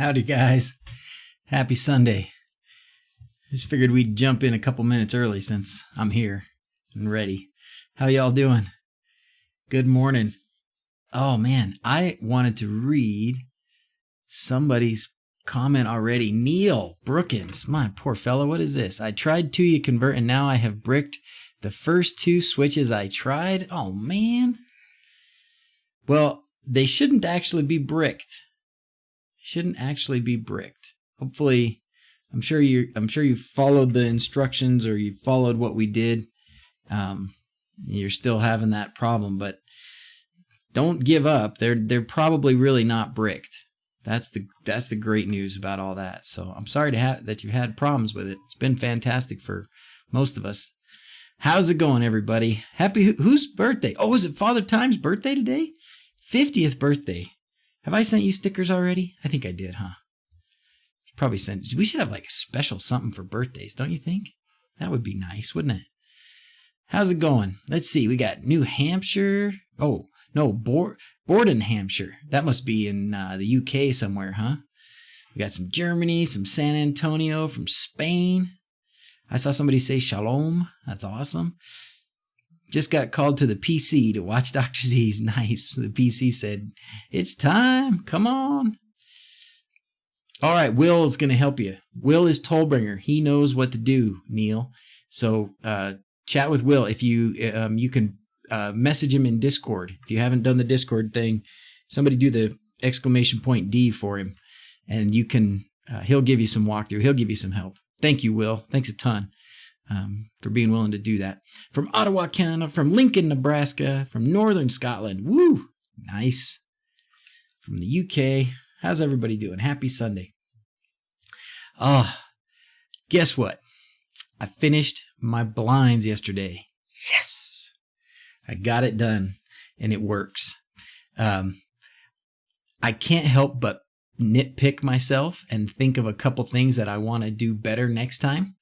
Howdy, guys. Happy Sunday. Just figured we'd jump in a couple minutes early since I'm here and ready. How y'all doing? Good morning. Oh, man, I wanted to read somebody's comment already. Neil Brookins, my poor fellow, what is this? I tried 2U convert and now I have bricked the first 2 switches I tried. Oh, man. Well, they shouldn't actually be bricked. Hopefully, I'm sure you followed the instructions or you followed what we did. You're still having that problem, but don't give up. They're probably really not bricked. That's the great news about all that. So I'm sorry that you've had problems with it. It's been fantastic for most of us. How's it going, everybody? Whose birthday? Oh, is it Father Time's birthday today? 50th birthday. Have I sent you stickers already? I think I did, huh? Probably sent. We should have like a special something for birthdays, don't you think? That would be nice, wouldn't it? How's it going? Let's see. We got New Hampshire. Oh, no, Borden, Hampshire. That must be in the UK somewhere, huh? We got some Germany, some San Antonio from Spain. I saw somebody say shalom. That's awesome. Just got called to the PC to watch DrZzs. Nice. The PC said, it's time. Come on. All right. Will is going to help you. Will is Tollbringer. He knows what to do, Neil. So chat with Will. If you can message him in Discord. If you haven't done the Discord thing, somebody do the !D for him. And you can, he'll give you some walkthrough. He'll give you some help. Thank you, Will. Thanks a ton. For being willing to do that. From Ottawa, Canada, from Lincoln, Nebraska, from Northern Scotland. Woo! Nice. From the UK. How's everybody doing? Happy Sunday. Guess what? I finished my blinds yesterday. Yes! I got it done, and it works. I can't help but nitpick myself and think of a couple things that I want to do better next time.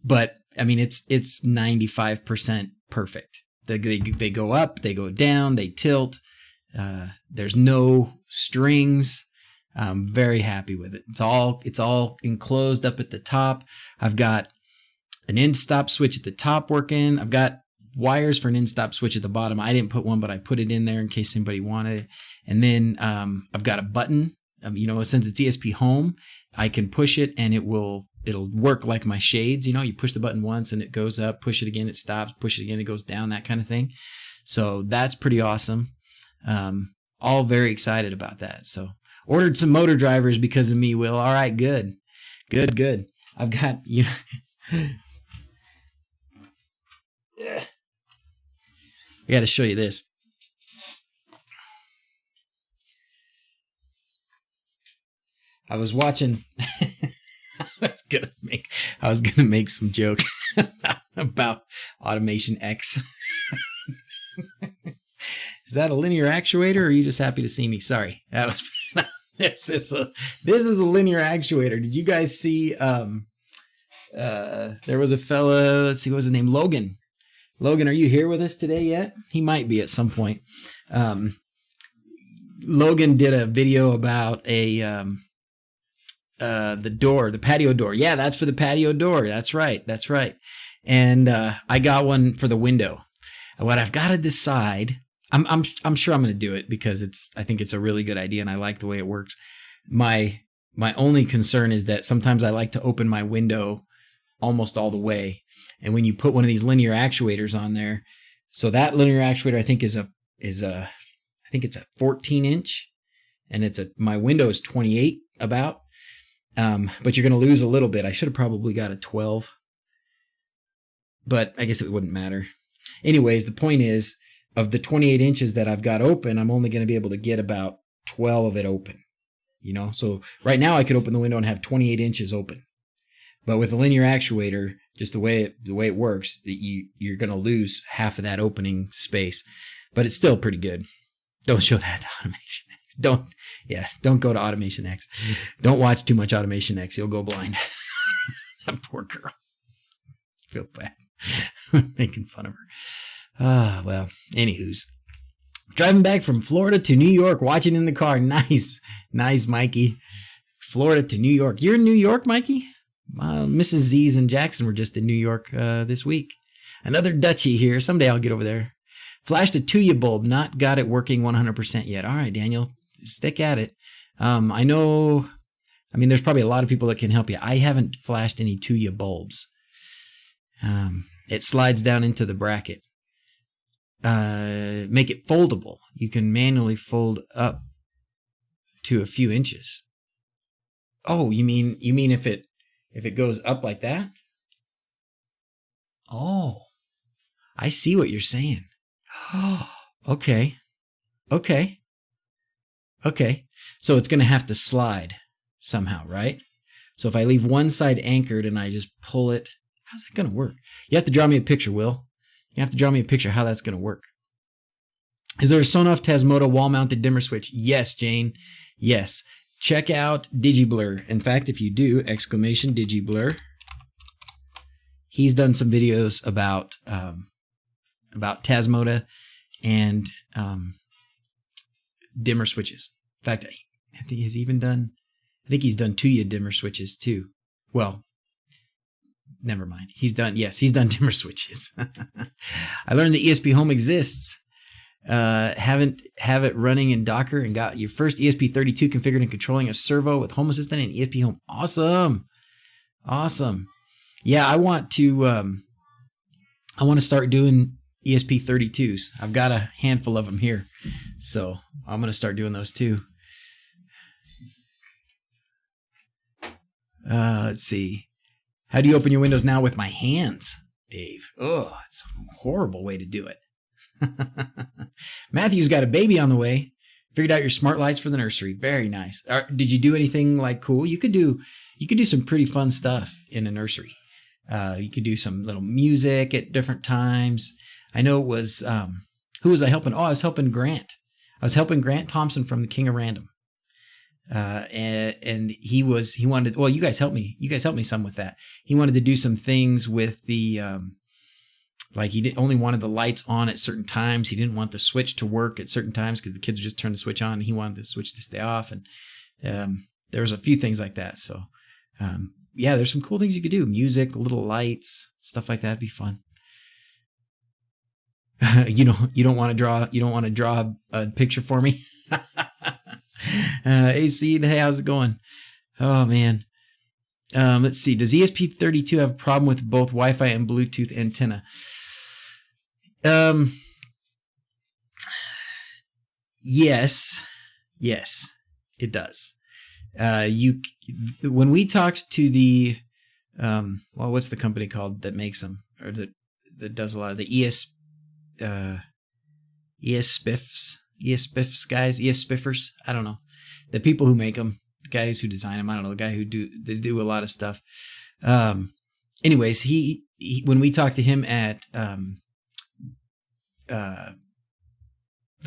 But I mean, it's 95% perfect. They go up, they go down, they tilt. There's no strings. I'm very happy with it. It's all enclosed up at the top. I've got an in-stop switch at the top working. I've got wires for an in-stop switch at the bottom. I didn't put one, but I put it in there in case anybody wanted it. And then I've got a button. Since it's ESP home, I can push it and it'll work like my shades. You push the button once and it goes up, push it again, it stops, push it again, it goes down, that kind of thing. So that's pretty awesome. All very excited about that. So ordered some motor drivers because of me, Will. All right, good. I've got, I got to show you this. I was watching. I was gonna make some joke about Automation X. Is that a linear actuator, or are you just happy to see me? Sorry, that was. This is a linear actuator. Did you guys see? There was a fella. Let's see, what was his name? Logan. Logan, are you here with us today yet? He might be at some point. Logan did a video about the patio door. Yeah, that's for the patio door. That's right. And I got one for the window. What I've got to decide, I'm sure I'm going to do it because I think it's a really good idea and I like the way it works. My only concern is that sometimes I like to open my window almost all the way. And when you put one of these linear actuators on there, so that linear actuator I think is a 14-inch, and my window is 28 about. But you're going to lose a little bit. I should have probably got a 12, but I guess it wouldn't matter. Anyways, the point is, of the 28 inches that I've got open, I'm only going to be able to get about 12 of it open. So right now I could open the window and have 28 inches open. But with a linear actuator, just the way it works, you're going to lose half of that opening space. But it's still pretty good. Don't show that to Automation X. Don't go to Automation X. Don't watch too much Automation X. You'll go blind. That poor girl. I feel bad. Making fun of her. Well, anywho's. Driving back from Florida to New York, watching in the car. Nice. Nice, Mikey. Florida to New York. You're in New York, Mikey? Mrs. Z's and Jackson were just in New York this week. Another Dutchie here. Someday I'll get over there. Flashed a Tuya bulb. Not got it working 100% yet. All right, Daniel. Stick at it. I know... I mean, there's probably a lot of people that can help you. I haven't flashed any Tuya bulbs. It slides down into the bracket. Make it foldable. You can manually fold up to a few inches. Oh, you mean if it goes up like that? Oh, I see what you're saying. Oh, okay. Okay. Okay. So it's going to have to slide somehow, right? So if I leave one side anchored and I just pull it, how's that going to work? You have to draw me a picture, Will. You have to draw me a picture how that's going to work. Is there a Sonoff Tasmota wall-mounted dimmer switch? Yes, Jane. Yes. Check out DigiBlur. In fact, if you do, exclamation DigiBlur, he's done some videos about Tasmota and dimmer switches. In fact, I think he's done Tuya dimmer switches too. Well, never mind. He's done dimmer switches. I learned that ESP Home exists. Have it running in Docker and got your first ESP32 configured and controlling a servo with Home Assistant and ESP Home. Awesome. Awesome. Yeah, I want to start doing ESP32s. I've got a handful of them here. So I'm going to start doing those too. Let's see. How do you open your windows now with my hands, Dave? Oh, it's a horrible way to do it. Matthew's got a baby on the way. Figured out your smart lights for the nursery. Very nice. Did you do anything like cool? You could do some pretty fun stuff in a nursery. You could do some little music at different times. I know it was who was I helping? Oh, I was helping Grant. I was helping Grant Thompson from the King of Random. And he wanted, well, you guys helped me some with that. He wanted to do some things with the, like he only wanted the lights on at certain times. He didn't want the switch to work at certain times because the kids would just turn the switch on and he wanted the switch to stay off. And, there was a few things like that. So, yeah, there's some cool things you could do. Music, little lights, stuff like that would be fun. You don't want to draw a picture for me. AC, hey, how's it going? Oh man. Let's see. Does ESP32 have a problem with both Wi-Fi and Bluetooth antenna? Yes, it does. When we talked to the, well, what's the company called that makes them or that does a lot of the ESPIFs guys, ESPIFers, I don't know. The people who make them, the guys who design them, I don't know, the guy who they do a lot of stuff. Anyways, he when we talked to him at the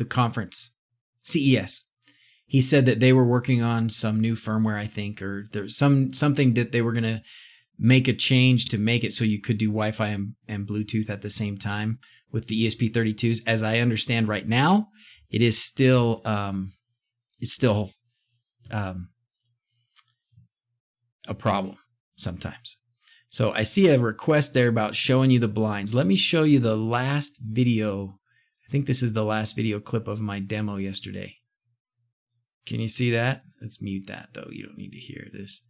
conference, CES, he said that they were working on some new firmware, I think, or there's something that they were going to make a change to make it so you could do Wi-Fi and Bluetooth at the same time with the ESP32s. As I understand right now, it is still a problem sometimes. So I see a request there about showing you the blinds. Let me show you the last video. I think this is the last video clip of my demo yesterday. Can you see that? Let's mute that though. You don't need to hear this.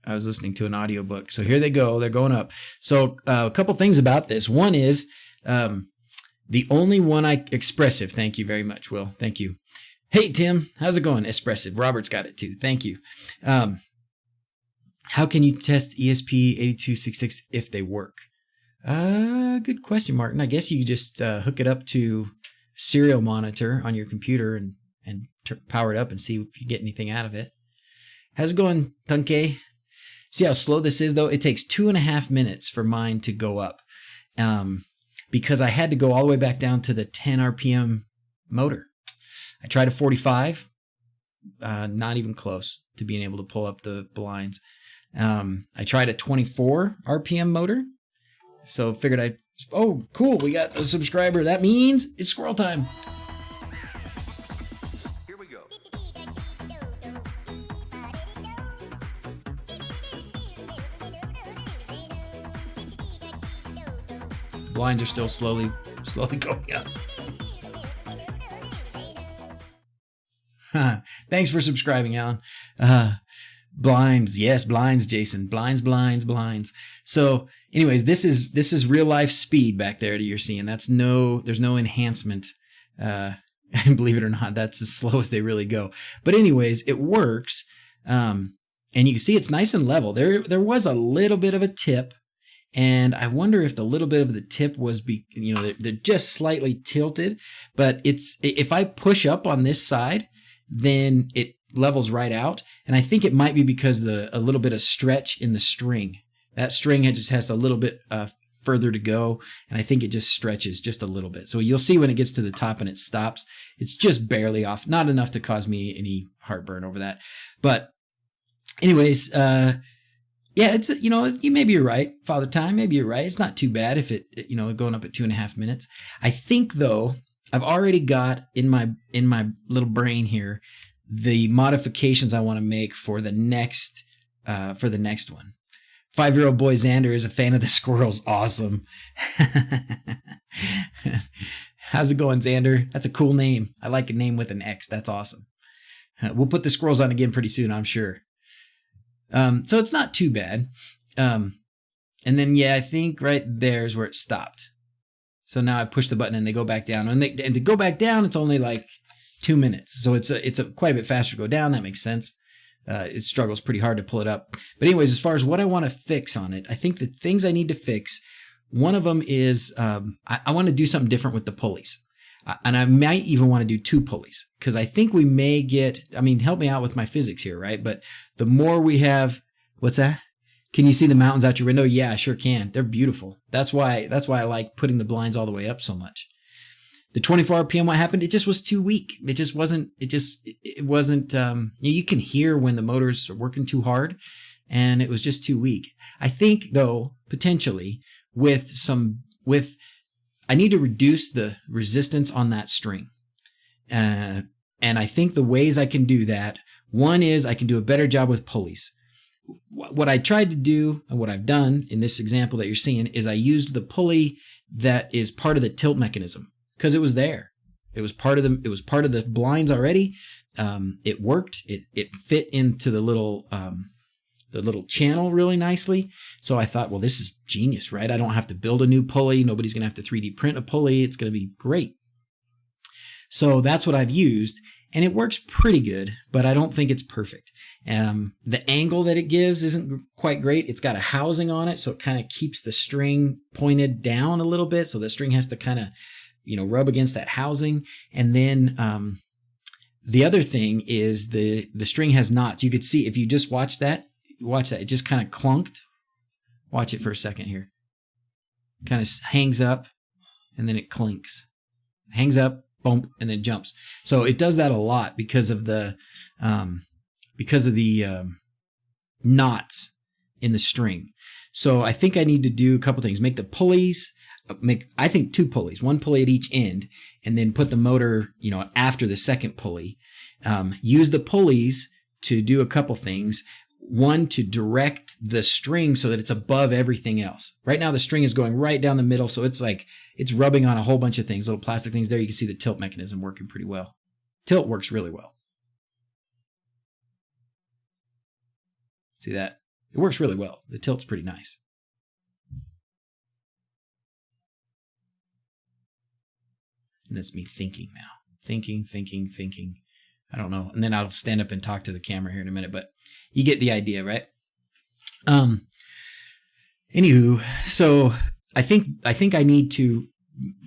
I was listening to an audiobook. So here they go. They're going up. So a couple things about this. One is the only one expressive. Thank you very much, Will. Thank you. Hey, Tim. How's it going? Expressive. Robert's got it too. Thank you. How can you test ESP8266 if they work? Good question, Martin. I guess you could just hook it up to serial monitor on your computer and power it up and see if you get anything out of it. How's it going, Tunke? See how slow this is, though? It takes 2.5 minutes for mine to go up because I had to go all the way back down to the 10 RPM motor. I tried a 45, not even close to being able to pull up the blinds. I tried a 24 RPM motor, so figured I'd Oh, cool. We got a subscriber. That means it's squirrel time. Here we go. Blinds are still slowly going up. Thanks for subscribing, Alan. Blinds, yes, blinds, Jason. Blinds. So, anyways, this is real life speed back there that you're seeing. There's no enhancement. Believe it or not, that's as slow as they really go. But anyways, it works. And you can see it's nice and level. There was a little bit of a tip, and I wonder if the little bit of the tip was they're just slightly tilted. But if I push up on this side, then it levels right out. And I think it might be because a little bit of stretch in the string. That string just has a little bit further to go, and I think it just stretches just a little bit. So you'll see when it gets to the top and it stops, it's just barely off. Not enough to cause me any heartburn over that. But anyways, yeah, it's, maybe you're right, Father Time. Maybe you're right. It's not too bad if it, going up at 2.5 minutes. I think though, I've already got in my little brain here the modifications I want to make for the next one. 5-year-old boy Xander is a fan of the squirrels. Awesome. How's it going, Xander? That's a cool name. I like a name with an X. That's awesome. We'll put the squirrels on again pretty soon, I'm sure. So it's not too bad. And then, yeah, I think right there is where it stopped. So now I push the button and they go back down. And to go back down, it's only like 2 minutes. So it's quite a bit faster to go down. That makes sense. It struggles pretty hard to pull it up. But anyways, as far as what I want to fix on it, I think the things I need to fix, one of them is I want to do something different with the pulleys. And I might even want to do 2 pulleys, because I think we may get, help me out with my physics here, right? But the more we have, what's that? Can you see the mountains out your window? Yeah, I sure can. They're beautiful. That's why I like putting the blinds all the way up so much. The 24 RPM, what happened? It just was too weak. It wasn't, you can hear when the motors are working too hard, and it was just too weak. I think though, potentially I need to reduce the resistance on that string. And I think the ways I can do that, one is I can do a better job with pulleys. What I tried to do, and what I've done in this example that you're seeing, is I used the pulley that is part of the tilt mechanism, because it was there. It was part of the blinds already. It worked. It fit into the little channel really nicely. So I thought, well, this is genius, right? I don't have to build a new pulley. Nobody's going to have to 3D print a pulley. It's going to be great. So that's what I've used, and it works pretty good, but I don't think it's perfect. The angle that it gives isn't quite great. It's got a housing on it, so it kind of keeps the string pointed down a little bit. So the string has to kind of, rub against that housing. And then the other thing is the string has knots. You could see if you just watch that, it just kind of clunked. Watch it for a second here. Kind of hangs up, and then it clinks. Hangs up, boom, and then jumps. So it does that a lot because of the knots in the string. So I think I need to do a couple things. Make the pulleys, I think 2 pulleys, 1 pulley at each end, and then put the motor, after the second pulley. Use the pulleys to do a couple things. One, to direct the string so that it's above everything else. Right now, the string is going right down the middle, so it's like it's rubbing on a whole bunch of things, little plastic things there. You can see the tilt mechanism working pretty well. Tilt works really well. See that? It works really well. The tilt's pretty nice. And that's me thinking now. Thinking. I don't know. And then I'll stand up and talk to the camera here in a minute, but you get the idea, right? Anywho, so I think I need to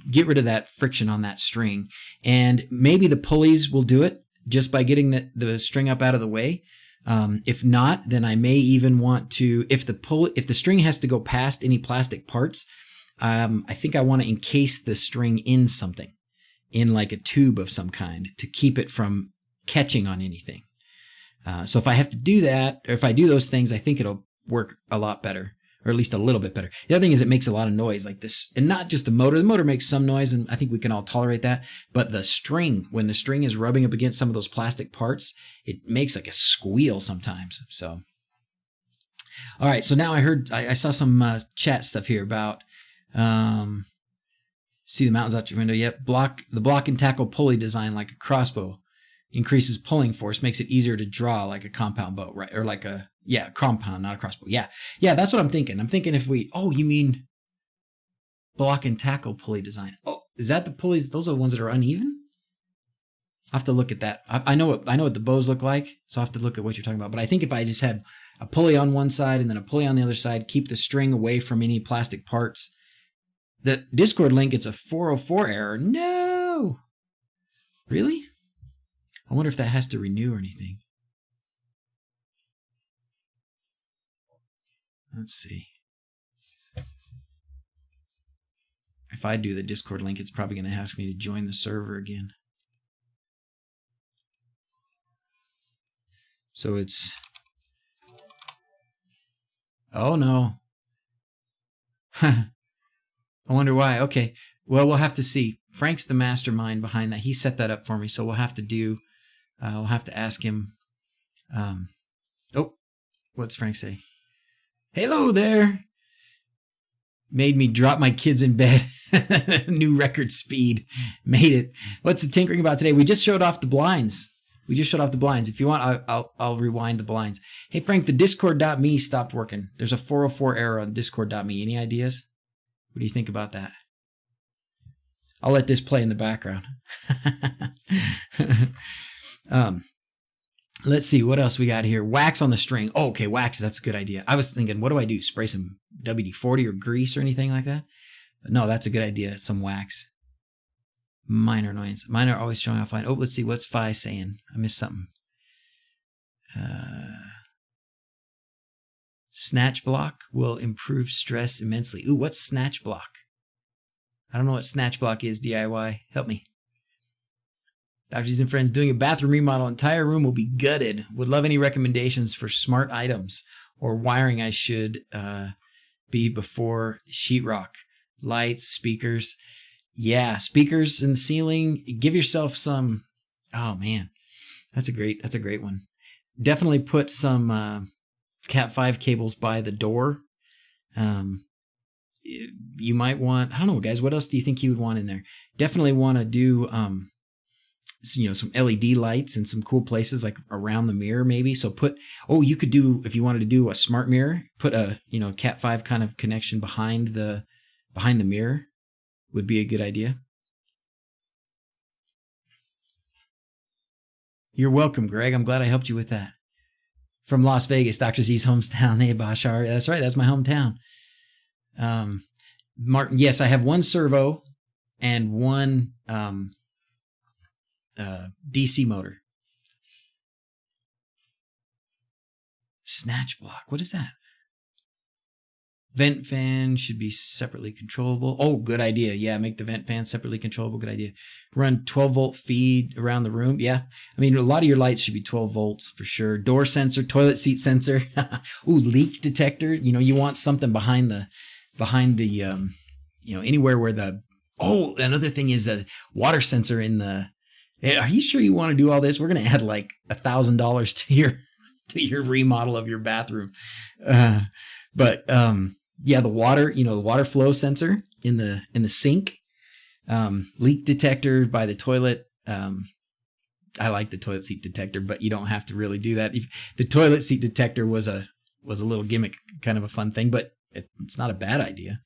get rid of that friction on that string, and maybe the pulleys will do it just by getting the string up out of the way. If not, then I may even want to, if the string has to go past any plastic parts, I think I want to encase the string in something, in like a tube of some kind, to keep it from catching on anything. So if I have to do that, or if I do those things, I think it'll work a lot better, or at least a little bit better. The other thing is it makes a lot of noise like this, and not just the motor. The motor makes some noise, and I think we can all tolerate that. But the string, when the string is rubbing up against some of those plastic parts, it makes like a squeal sometimes. So, all right. So now I saw some chat stuff here about, see the mountains out your window. Yep. The block and tackle pulley design like a crossbow increases pulling force, makes it easier to draw like a compound bow, right? Or like compound, not a crossbow. Yeah, that's what I'm thinking. I'm thinking if we, you mean block and tackle pulley design. Oh, is that the pulleys? Those are the ones that are uneven? I have to look at that. I know what the bows look like, so I have to look at what you're talking about. But I think if I just had a pulley on one side and then a pulley on the other side, keep the string away from any plastic parts. The Discord link, it's a 404 error. No! Really? I wonder if that has to renew or anything. Let's see. If I do the Discord link, it's probably going to ask me to join the server again. So it's... Oh, no. I wonder why. Okay. Well, we'll have to see. Frank's the mastermind behind that. He set that up for me, so we'll have to do... we'll have to ask him. What's Frank say? Hello there. Made me drop my kids in bed. New record speed. Made it. What's the tinkering about today? We just showed off the blinds. If you want, I'll rewind the blinds. Hey, Frank, the discord.me stopped working. There's a 404 error on discord.me. Any ideas? What do you think about that? I'll let this play in the background. Let's see what else we got here. Wax on the string. Oh, okay, wax. That's a good idea. I was thinking, what do I do? Spray some WD-40 or grease or anything like that? But no, that's a good idea. Some wax. Minor annoyance. Mine are always showing off fine. Oh, let's see. What's Fi saying? I missed something. Snatch block will improve stress immensely. Ooh, what's snatch block? I don't know what snatch block is, DIY. Help me. DrZzs and friends doing a bathroom remodel. Entire room will be gutted. Would love any recommendations for smart items or wiring I should be before sheetrock. Lights, speakers. Yeah, speakers in the ceiling. Give yourself some. Oh man, that's a great one. Definitely put some Cat 5 cables by the door. You might want. I don't know, guys. What else do you think you would want in there? Definitely want to do. Some LED lights in some cool places like around the mirror maybe. So you could do, if you wanted to do a smart mirror, put a, Cat 5 kind of connection behind the mirror would be a good idea. You're welcome, Greg. I'm glad I helped you with that. From Las Vegas, DrZz's hometown. Hey, Bashar. That's right. That's my hometown. Martin, yes, I have one servo and one, DC motor. Snatch block. What is that? Vent fan should be separately controllable. Oh, good idea. Yeah, make the vent fan separately controllable. Good idea. Run 12-volt feed around the room. Yeah. I mean, a lot of your lights should be 12 volts for sure. Door sensor, toilet seat sensor. Ooh, leak detector. You want something behind the anywhere where another thing is a water sensor in the. Are you sure you want to do all this? We're going to add like $1,000 to your remodel of your bathroom. The water, the water flow sensor in the sink, leak detector by the toilet. I like the toilet seat detector, but you don't have to really do that. If the toilet seat detector was a little gimmick, kind of a fun thing, but it's not a bad idea.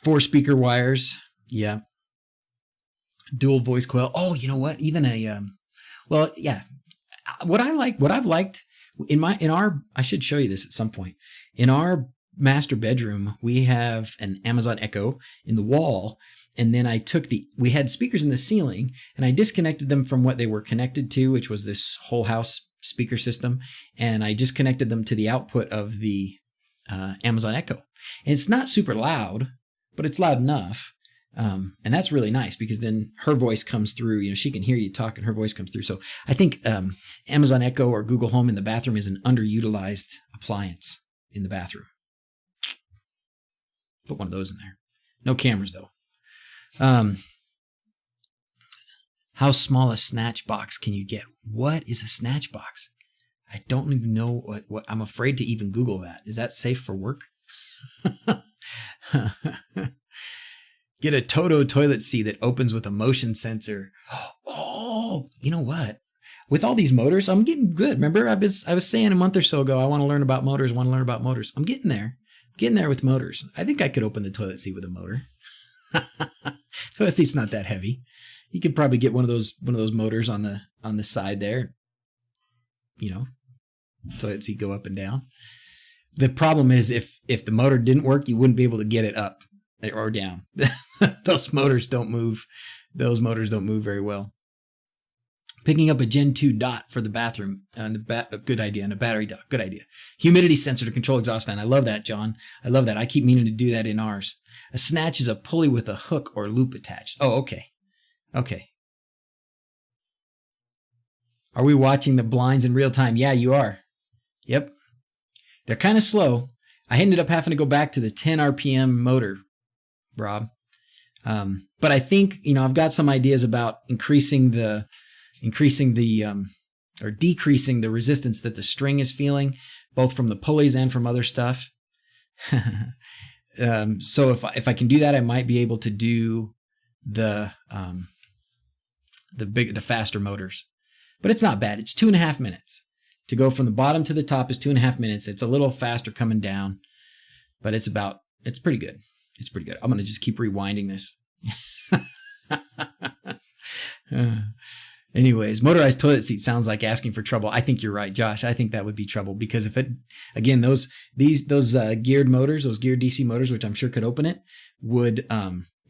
4 speaker wires. Yeah. Dual voice coil. Oh, you know what? Even what I've liked I should show you this at some point. In our master bedroom, we have an Amazon Echo in the wall. And then we had speakers in the ceiling and I disconnected them from what they were connected to, which was this whole house speaker system. And I just connected them to the output of the Amazon Echo. And it's not super loud, but it's loud enough. And that's really nice because then her voice comes through, she can hear you talk and her voice comes through. So I think Amazon Echo or Google Home in the bathroom is an underutilized appliance. in the bathroom. Put one of those in there. No cameras though. How small a snatch box can you get? What is a snatch box? I don't even know what I'm afraid to even Google that. Is that safe for work? Get a Toto toilet seat that opens with a motion sensor. Oh, you know what? With all these motors, I'm getting good. Remember, I was saying a month or so ago, I want to learn about motors, I'm getting there. Getting there with motors. I think I could open the toilet seat with a motor. Toilet seat's not that heavy. You could probably get one of those motors on the side there. You know, toilet seat go up and down. The problem is if the motor didn't work, you wouldn't be able to get it up or down. Those motors don't move. Those motors don't move very well. Picking up a Gen 2 dot for the bathroom. Good idea. And a battery dot. Good idea. Humidity sensor to control exhaust fan. I love that, John. I love that. I keep meaning to do that in ours. A snatch is a pulley with a hook or loop attached. Oh, okay. Okay. Are we watching the blinds in real time? Yeah, you are. Yep. They're kind of slow. I ended up having to go back to the 10 RPM motor, Rob. But I think, I've got some ideas about decreasing the resistance that the string is feeling, both from the pulleys and from other stuff. So if I can do that, I might be able to do the faster motors. But it's not bad. It's 2.5 minutes. To go from the bottom to the top is 2.5 minutes. It's a little faster coming down, but it's pretty good. It's pretty good. I'm going to just keep rewinding this. Anyways, motorized toilet seat sounds like asking for trouble. I think you're right, Josh. I think that would be trouble because those geared motors, those geared DC motors, which I'm sure could open it, would,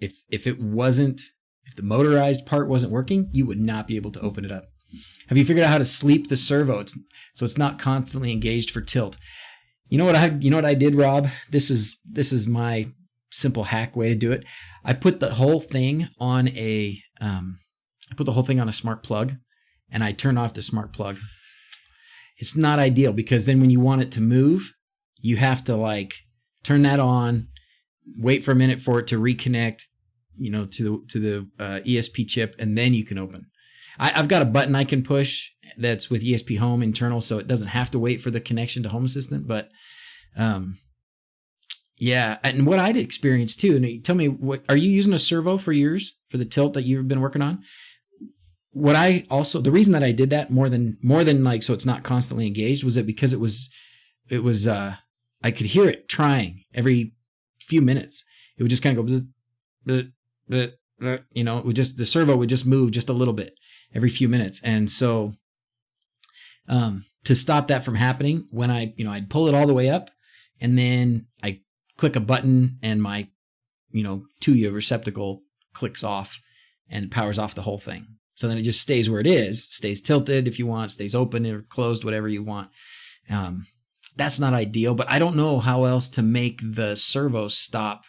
if the motorized part wasn't working, you would not be able to open it up. Have you figured out how to sleep the servo so it's not constantly engaged for tilt? You know what I did, Rob? This is my simple hack way to do it. I put the whole thing on a smart plug, and I turn off the smart plug. It's not ideal because then when you want it to move, you have to turn that on, wait for a minute for it to reconnect, to the ESP chip, and then you can open. I've got a button I can push that's with ESP Home internal, so it doesn't have to wait for the connection to Home Assistant. But yeah, and what I'd experienced too, and tell me, what are you using a servo for yours for the tilt that you've been working on? The reason that I did that more than so it's not constantly engaged was that because it was I could hear it trying every few minutes. It would just kind of go it would just, the servo would just move just a little bit every few minutes. And so to stop that from happening, when I'd pull it all the way up and then I click a button and my Tuya receptacle clicks off and powers off the whole thing. So then it just stays where it is, stays tilted if you want, stays open or closed, whatever you want. That's not ideal, but I don't know how else to make the servo stop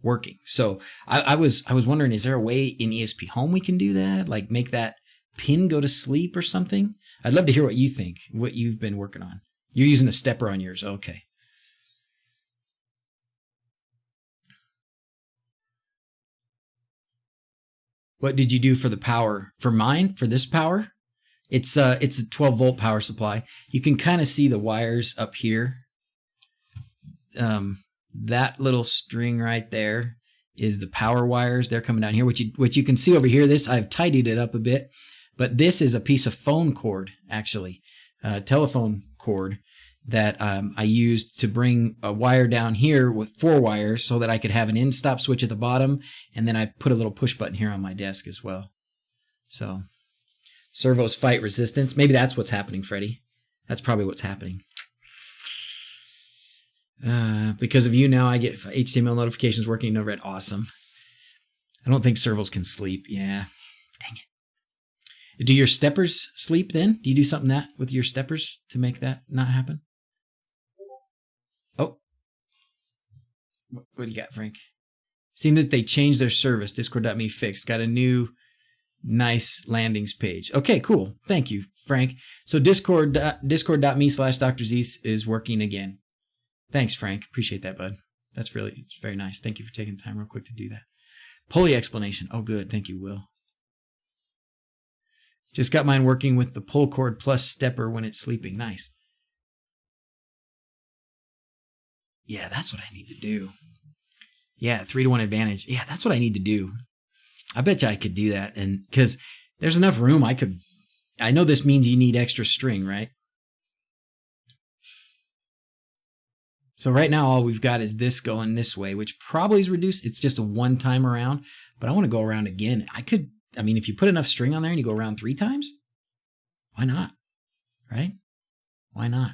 working. So I was wondering, is there a way in ESP Home we can do that? Like make that pin go to sleep or something? I'd love to hear what you think, what you've been working on. You're using a stepper on yours. Okay. What did you do for the power? For mine, for this power, it's a 12 volt power supply. You can kind of see the wires up here. That little string right there is the power wires. They're coming down here, which you can see over here. I've tidied it up a bit, but this is a piece of phone cord, actually, telephone cord that I used to bring a wire down here with 4 wires so that I could have an in-stop switch at the bottom, and then I put a little push button here on my desk as well. So servos fight resistance. Maybe that's what's happening, Freddie. That's probably what's happening. Because of you now, I get HTML notifications working over at awesome. I don't think servos can sleep. Yeah, dang it. Do your steppers sleep then? Do you do something with your steppers to make that not happen? Oh, what do you got, Frank? Seemed that they changed their service. Discord.me fixed. Got a new nice landings page. Okay, cool. Thank you, Frank. So discord.me/DrZzs is working again. Thanks, Frank. Appreciate that, bud. It's very nice. Thank you for taking the time real quick to do that. Pulley explanation. Oh, good. Thank you, Will. Just got mine working with the pull cord plus stepper when it's sleeping. Nice. Yeah, that's what I need to do. Yeah, 3-to-1 advantage. Yeah, that's what I need to do. I bet you I could do that. And because there's enough room, I know this means you need extra string, right? So right now, all we've got is this going this way, which probably is reduced. It's just a one-time around, but I want to go around again. If you put enough string on there and you go around 3 times, why not? Right? Why not?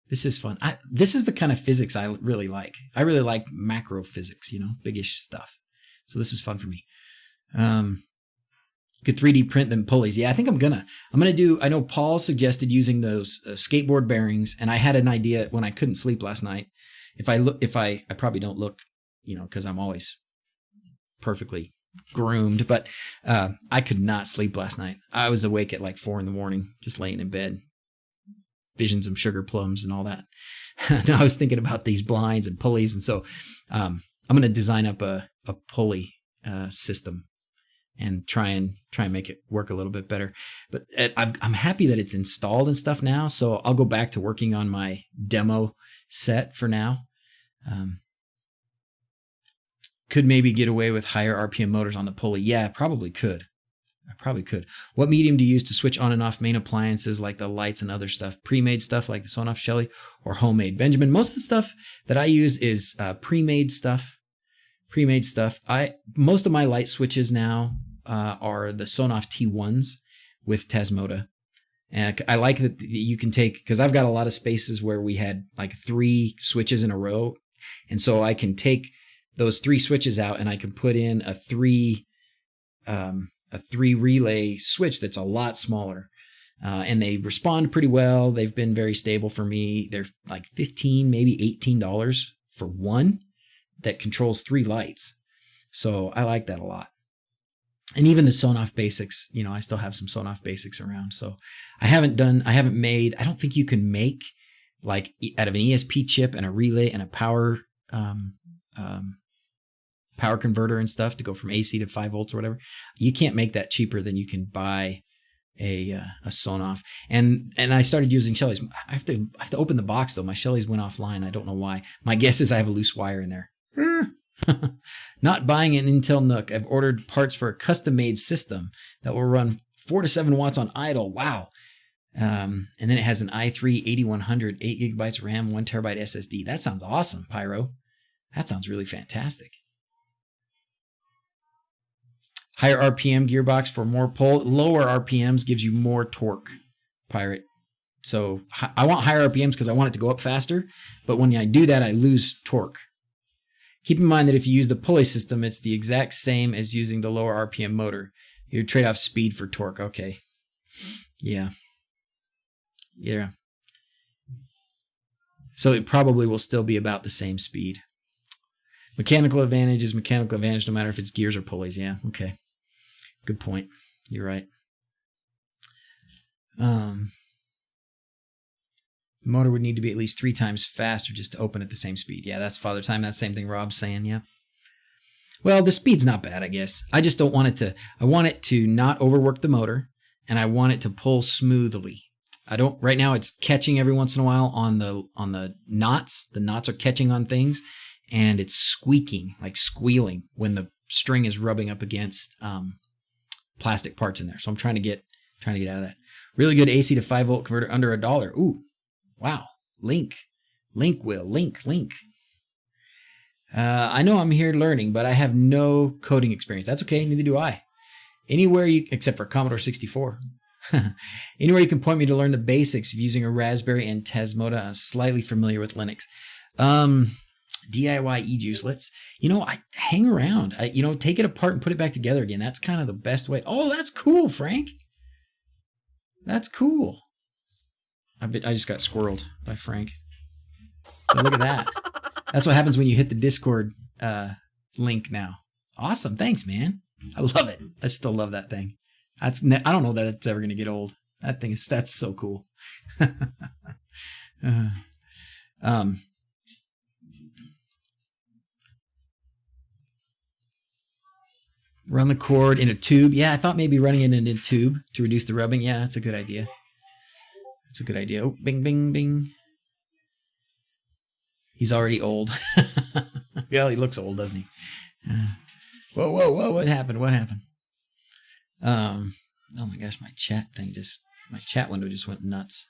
This is fun. This is the kind of physics I really like. I really like macro physics, biggish stuff. So this is fun for me. Could 3D print them pulleys. Yeah, I think I'm gonna do, I know Paul suggested using those skateboard bearings, and I had an idea when I couldn't sleep last night. I probably don't look, because I'm always perfectly groomed, but I could not sleep last night. I was awake at like 4 a.m, just laying in bed. Visions of sugar plums and all that. Now I was thinking about these blinds and pulleys, and so I'm going to design up a pulley system and try and make it work a little bit better. But I'm happy that it's installed and stuff now, so I'll go back to working on my demo set for now. Could maybe get away with higher RPM motors on the pulley. Yeah, probably could. I probably could. What medium do you use to switch on and off main appliances like the lights and other stuff? Pre-made stuff like the Sonoff Shelly, or homemade? Benjamin, most of the stuff that I use is pre-made stuff. Most of my light switches now are the Sonoff T1s with Tasmota. And I like that you can take, because I've got a lot of spaces where we had like 3 switches in a row. And so I can take those 3 switches out and I can put in a 3 relay switch that's a lot smaller. And they respond pretty well. They've been very stable for me. They're like $15, maybe $18 for one that controls 3 lights. So I like that a lot. And even the Sonoff Basics, I still have some Sonoff Basics around. So I don't think you can make like out of an ESP chip and a relay and a power converter and stuff to go from AC to 5 volts or whatever. You can't make that cheaper than you can buy a Sonoff. And I started using Shelly's. I have to open the box though. My Shelly's went offline. I don't know why. My guess is I have a loose wire in there. Not buying an Intel NUC. I've ordered parts for a custom-made system that will run 4 to 7 watts on idle. Wow. And then it has an i3 8100, 8 gigabytes RAM, 1 terabyte SSD. That sounds awesome, Pyro. That sounds really fantastic. Higher RPM gearbox for more pull. Lower RPMs gives you more torque, Pirate. So I want higher RPMs because I want it to go up faster. But when I do that, I lose torque. Keep in mind that if you use the pulley system, it's the exact same as using the lower RPM motor. You trade off speed for torque. Okay. Yeah. So it probably will still be about the same speed. Mechanical advantage is mechanical advantage no matter if it's gears or pulleys. Yeah, okay. Good point. You're right. The motor would need to be at least 3 times faster just to open at the same speed. Yeah, that's Father Time. That's the same thing Rob's saying, yeah. Well, the speed's not bad, I guess. I just don't want it to, I want it to not overwork the motor, and I want it to pull smoothly. Right now it's catching every once in a while on the knots. The knots are catching on things, and it's squeaking, like squealing when the string is rubbing up against plastic parts in there. So I'm trying to get out of that. Really good AC to 5 volt converter under $1. Ooh, wow. Link. I know I'm here learning, but I have no coding experience. That's okay. Neither do I. Except for Commodore 64. Anywhere you can point me to learn the basics of using a Raspberry and Tasmota. I'm slightly familiar with Linux. DIY eJuice. I hang around. Take it apart and put it back together again. That's kind of the best way. Oh, that's cool, Frank. That's cool. I just got squirreled by Frank. But look at that. That's what happens when you hit the Discord link now. Awesome. Thanks, man. I love it. I still love that thing. I don't know that it's ever going to get old. That's so cool. Run the cord in a tube. Yeah, I thought maybe running it in a tube to reduce the rubbing. Yeah, that's a good idea. That's a good idea. Oh, bing, bing, bing. He's already old. Yeah, he looks old, doesn't he? Whoa, whoa, whoa. What happened? What happened? Oh my gosh, my chat window just went nuts.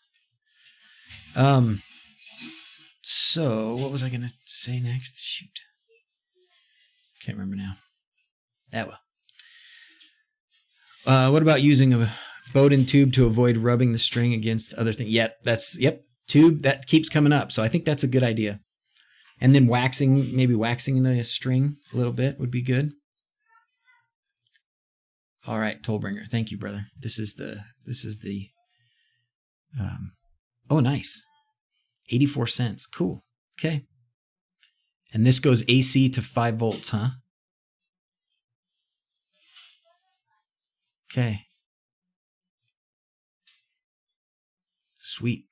So what was I going to say next? Shoot. Can't remember now. What about using a Bowden tube to avoid rubbing the string against other things? Yep, tube that keeps coming up. So I think that's a good idea. And then maybe waxing the string a little bit would be good. All right, Tollbringer. Thank you, brother. This is the oh, nice. 84 cents. Cool. Okay. And this goes AC to 5 volts, huh? Okay. Sweet.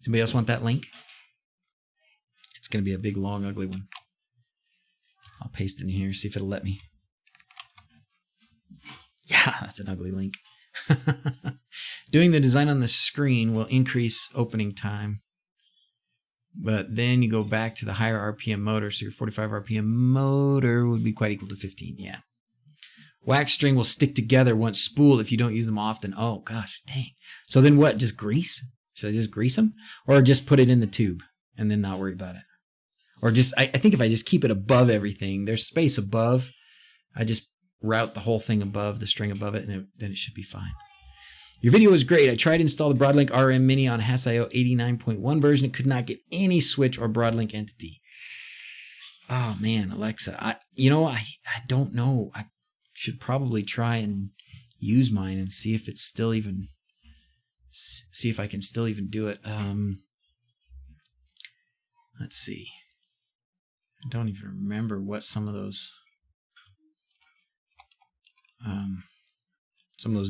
Somebody else want that link? It's going to be a big, long, ugly one. I'll paste it in here, see if it'll let me. Yeah, that's an ugly link. Doing the design on the screen will increase opening time. But then you go back to the higher RPM motor, so your 45 RPM motor would be quite equal to 15, yeah. Wax string will stick together once spooled if you don't use them often. Oh, gosh, dang. So then what, just grease? Should I just grease them? Or just put it in the tube and then not worry about it? Or just, I think if I just keep it above everything, there's space above, I just route the whole thing above, the string above it, and then it should be fine. Your video was great. I tried to install the Broadlink RM Mini on HASS.io 89.1 version. It could not get any switch or Broadlink entity. Oh, man, Alexa. I don't know. I should probably try and use mine and see if it's still even, see if I can still even do it. Let's see. I don't even remember what some of those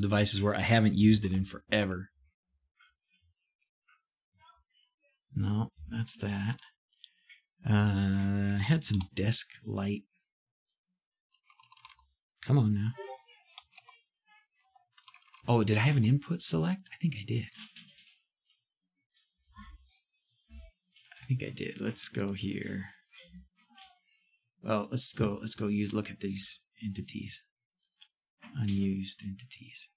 devices were. I haven't used it in forever. No, that's that. I had some desk light. Come on now. Oh, did I have an input select? I think I did. Let's go here. Well, let's go look at these entities. Unused entities.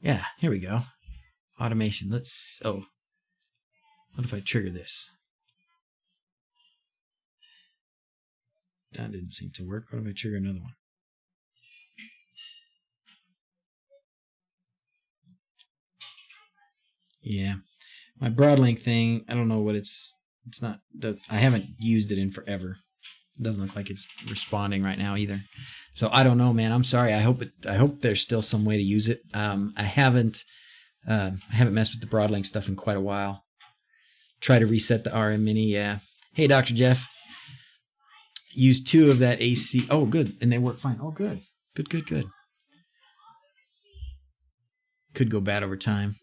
Yeah, here we go. Automation. What if I trigger this? That didn't seem to work. What if I trigger another one? Yeah. My Broadlink thing, I don't know what it's not, I haven't used it in forever. It doesn't look like it's responding right now either. So I don't know, man. I'm sorry. I hope there's still some way to use it. I haven't messed with the Broadlink stuff in quite a while. Try to reset the RM Mini, yeah. Hey, Dr. Jeff. Use 2 of that AC. Oh, good. And they work fine. Oh, good. Good. Could go bad over time.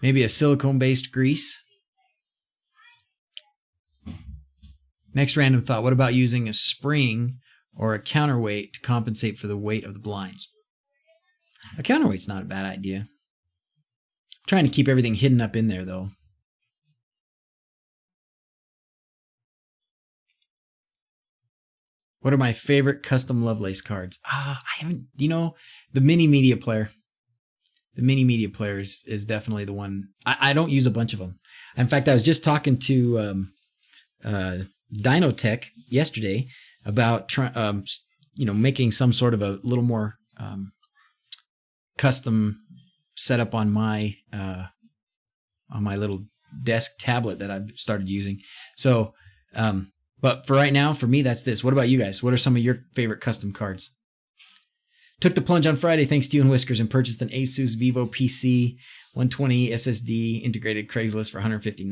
Maybe a silicone-based grease. Next random thought. What about using a spring or a counterweight to compensate for the weight of the blinds? A counterweight's not a bad idea. I'm trying to keep everything hidden up in there, though. What are my favorite custom Lovelace cards? I haven't, the mini media player. The mini media player is definitely the one. I don't use a bunch of them. In fact, I was just talking to Dynotech yesterday about making some sort of a little more custom setup on my little desk tablet that I've started using. So, but for right now, for me, that's this. What about you guys? What are some of your favorite custom cards? Took the plunge on Friday, thanks to you and Whiskers, and purchased an Asus Vivo PC 120 SSD integrated Craigslist for $150.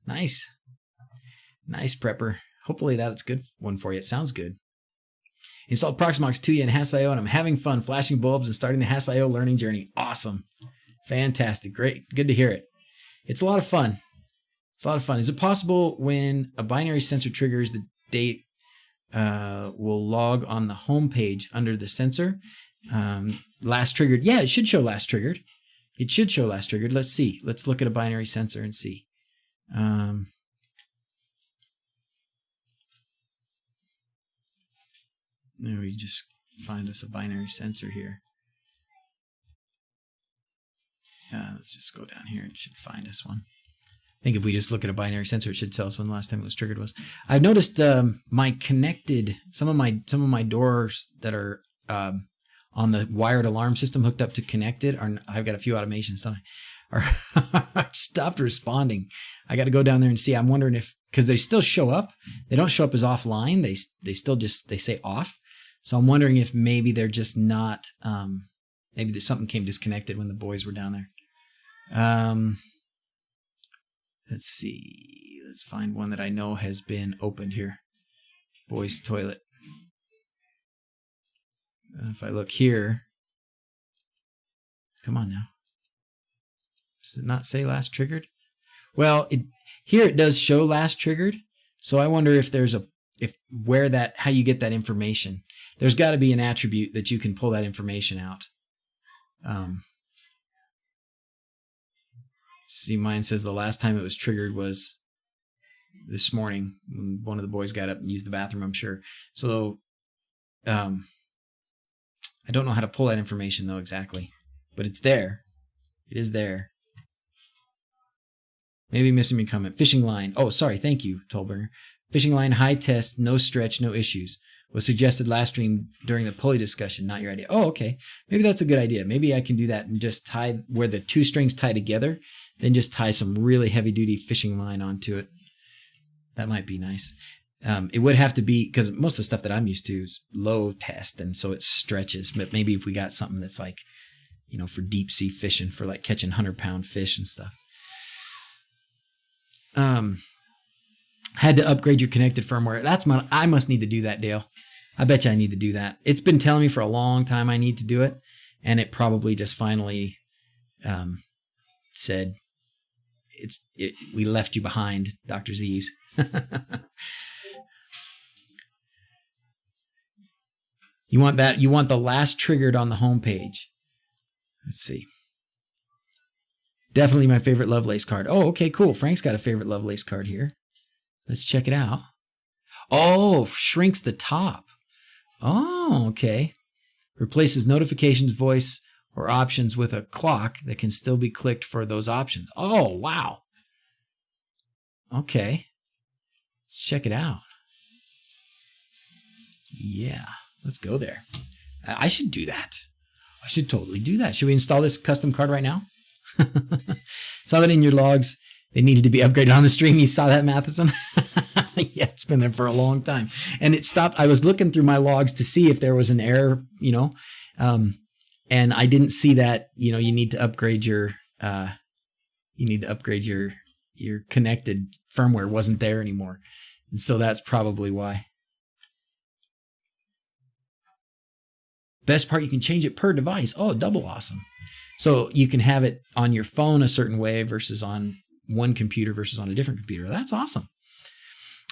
Nice prepper. Hopefully that's a good one for you. It sounds good. Installed Proxmox 2 and HASS.io, and I'm having fun flashing bulbs and starting the HASS.io learning journey. Awesome. Fantastic. Great. Good to hear it. It's a lot of fun. It's a lot of fun. Is it possible when a binary sensor triggers, the date will log on the home page under the sensor? Last triggered. Yeah, it should show last triggered. It should show last triggered. Let's see. Let's look at a binary sensor and see. Now we just find us a binary sensor here. Let's just go down here and it should find us one. I think if we just look at a binary sensor, it should tell us when the last time it was triggered was. I've noticed my connected, some of my doors that are on the wired alarm system hooked up to connected, I've got a few automations, don't I, are stopped responding. I got to go down there and see. I'm wondering if, because they still show up, they don't show up as offline. They still just, they say off. So I'm wondering if maybe they're just not, maybe something came disconnected when the boys were down there. Let's see. Let's find one that I know has been opened here. Boys' toilet. If I look here, come on now. Does it not say last triggered? Well, here it does show last triggered. So I wonder if there's how you get that information. There's got to be an attribute that you can pull that information out. See, mine says the last time it was triggered was this morning when one of the boys got up and used the bathroom, I'm sure. So I don't know how to pull that information though exactly, but it's there. It is there. Maybe missing me comment. Fishing line. Oh, sorry. Thank you, Tollburner. Fishing line, high test, no stretch, no issues. Was suggested last stream during the pulley discussion, not your idea. Oh, okay. Maybe that's a good idea. Maybe I can do that and just tie where the two strings tie together, then just tie some really heavy duty fishing line onto it. That might be nice. It would have to be, because most of the stuff that I'm used to is low test, and so it stretches. But maybe if we got something that's like, you know, for deep sea fishing, for like catching 100-pound fish and stuff. Had to upgrade your connected firmware. I must need to do that, Dale. I bet you I need to do that. It's been telling me for a long time I need to do it, and it probably just finally said, we left you behind, DrZzs. You want that? You want the last triggered on the home page. Let's see. Definitely my favorite Lovelace card. Oh, okay, cool. Frank's got a favorite Lovelace card here. Let's check it out. Oh, shrinks the top. Oh, okay. Replaces notifications, voice, or options with a clock that can still be clicked for those options. Oh, wow. Okay. Let's check it out. Yeah, let's go there. I should do that. I should totally do that. Should we install this custom card right now? Saw that in your logs. They needed to be upgraded on the stream. You saw that, Matheson? Yeah, it's been there for a long time. And it stopped. I was looking through my logs to see if there was an error, you know, and I didn't see that, you know, you need to upgrade your connected firmware wasn't there anymore. And so that's probably why. Best part, you can change it per device. Oh, double awesome. So you can have it on your phone a certain way versus on one computer versus on a different computer. That's awesome.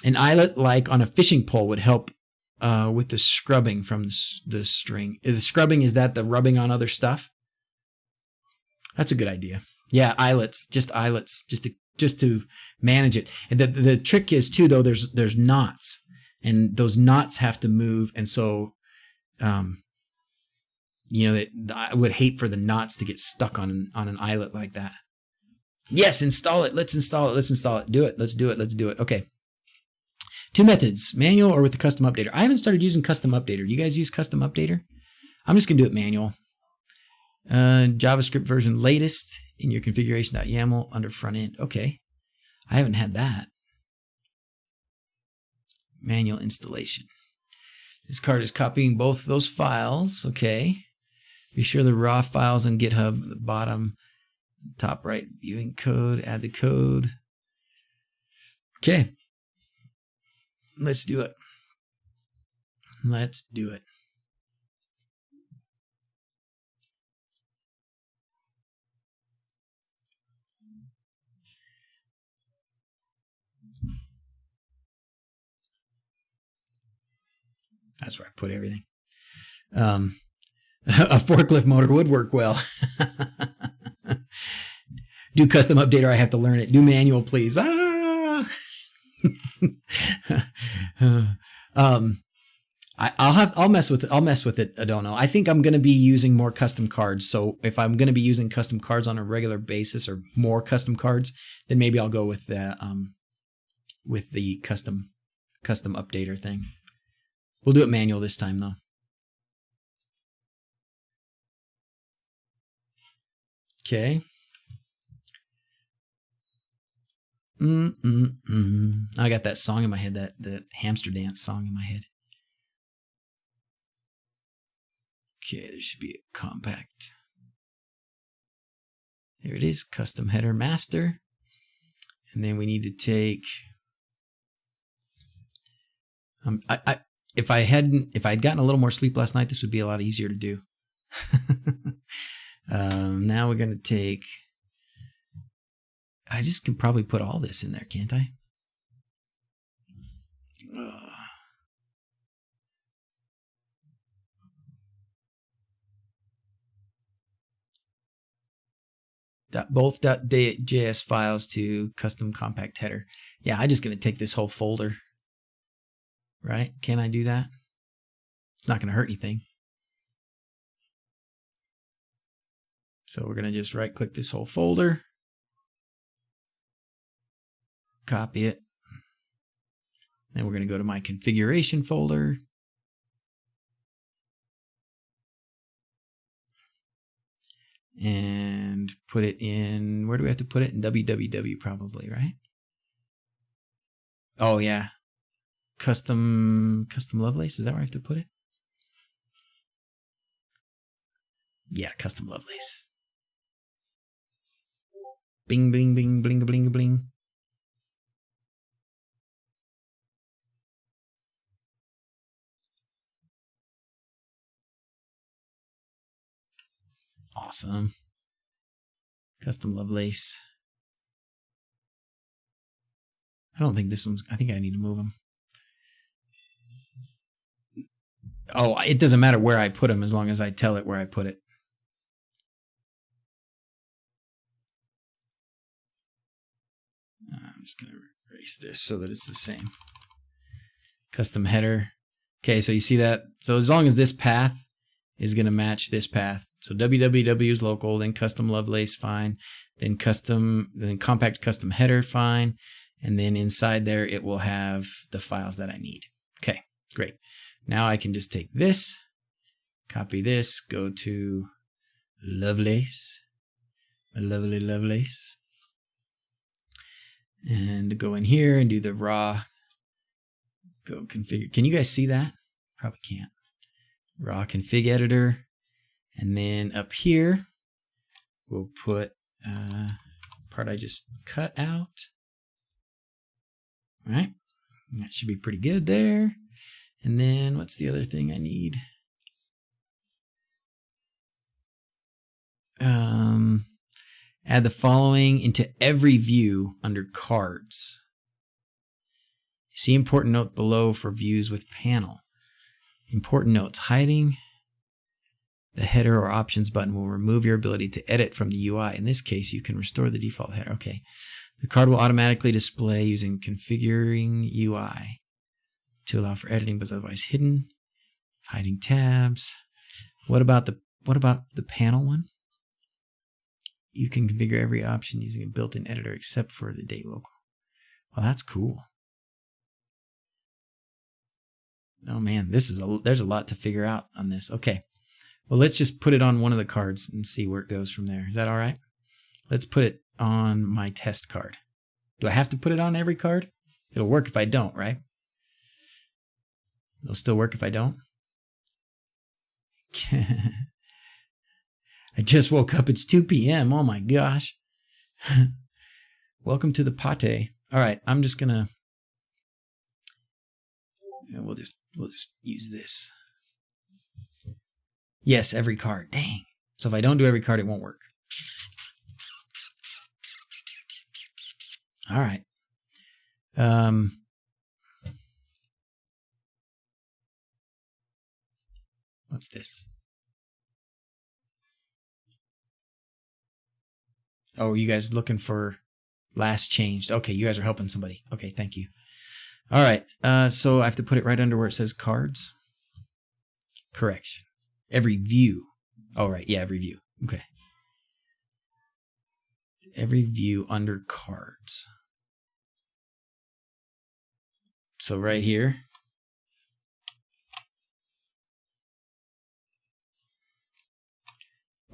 An eyelet like on a fishing pole would help with the scrubbing from the string. The scrubbing, is that the rubbing on other stuff? That's a good idea. Yeah, eyelets, just to manage it. And the trick is too, though, there's knots, and those knots have to move, and so you know, I would hate for the knots to get stuck on an eyelet like that. Yes, install it. Let's install it. Let's install it. Do it. Let's do it. Let's do it. Okay. Two methods, manual or with the custom updater. I haven't started using custom updater. You guys use custom updater? I'm just going to do it manual. JavaScript version latest in your configuration.yaml under front end. Okay. I haven't had that. Manual installation. This card is copying both those files. Okay. Be sure the raw files on GitHub at the bottom, top right, viewing code, add the code. Okay. Let's do it. Let's do it. That's where I put everything. A forklift motor would work well. Do custom updater. I have to learn it. Do manual, please. Ah! I'll mess with it. I'll mess with it. I don't know. I think I'm going to be using more custom cards. So if I'm going to be using custom cards on a regular basis or more custom cards, then maybe I'll go with the custom updater thing. We'll do it manual this time though. Okay. I got that song in my head, that hamster dance song in my head. Okay, there should be a compact. There it is, custom header master. And then we need to take, if I'd gotten a little more sleep last night, this would be a lot easier to do. Now we're going to take, I just can probably put all this in there, can't I? Both .js files to custom compact header. Yeah, I'm just going to take this whole folder. Right? Can I do that? It's not going to hurt anything. So we're going to just right click this whole folder. Copy it. Then we're going to go to my configuration folder. And put it in, where do we have to put it? In www probably, right? Oh yeah. Custom Lovelace, is that where I have to put it? Yeah, custom Lovelace. Bing, bing, bing, bling, bling, bling. Awesome. Custom Lovelace. I don't think this one's, I think I need to move them. Oh, it doesn't matter where I put them as long as I tell it where I put it. I'm just going to erase this so that it's the same. Custom header. Okay, so you see that? So as long as this path is going to match this path. So www is local, then custom Lovelace, fine. Then compact custom header, fine. And then inside there, it will have the files that I need. Okay, great. Now I can just take this, copy this, go to Lovelace, my lovely Lovelace, and go in here and do the raw, go configure. Can you guys see that? Probably can't. Raw config editor. And then up here, we'll put part I just cut out. All right, that should be pretty good there. And then what's the other thing I need? Add the following into every view under cards. See important note below for views with panel. Important notes: hiding the header or options button will remove your ability to edit from the UI. In this case, you can restore the default header. Okay. The card will automatically display using configuring UI to allow for editing, but otherwise hidden. Hiding tabs. What about the panel one? You can configure every option using a built-in editor except for the date local. Well, that's cool. Oh man, there's a lot to figure out on this. Okay. Well, let's just put it on one of the cards and see where it goes from there. Is that all right? Let's put it on my test card. Do I have to put it on every card? It'll work if I don't, right? It'll still work if I don't. I just woke up. It's 2 p.m. Oh my gosh. Welcome to the Patio. All right, I'm just gonna, we'll just We'll just use this. Yes, every card. Dang. So if I don't do every card, it won't work. All right. What's this? Oh, you guys looking for last changed? Okay, you guys are helping somebody. Okay, thank you. All right. So I have to put it right under where it says cards. Correct. Every view. Oh, right. Yeah, every view. Okay. Every view under cards. So right here.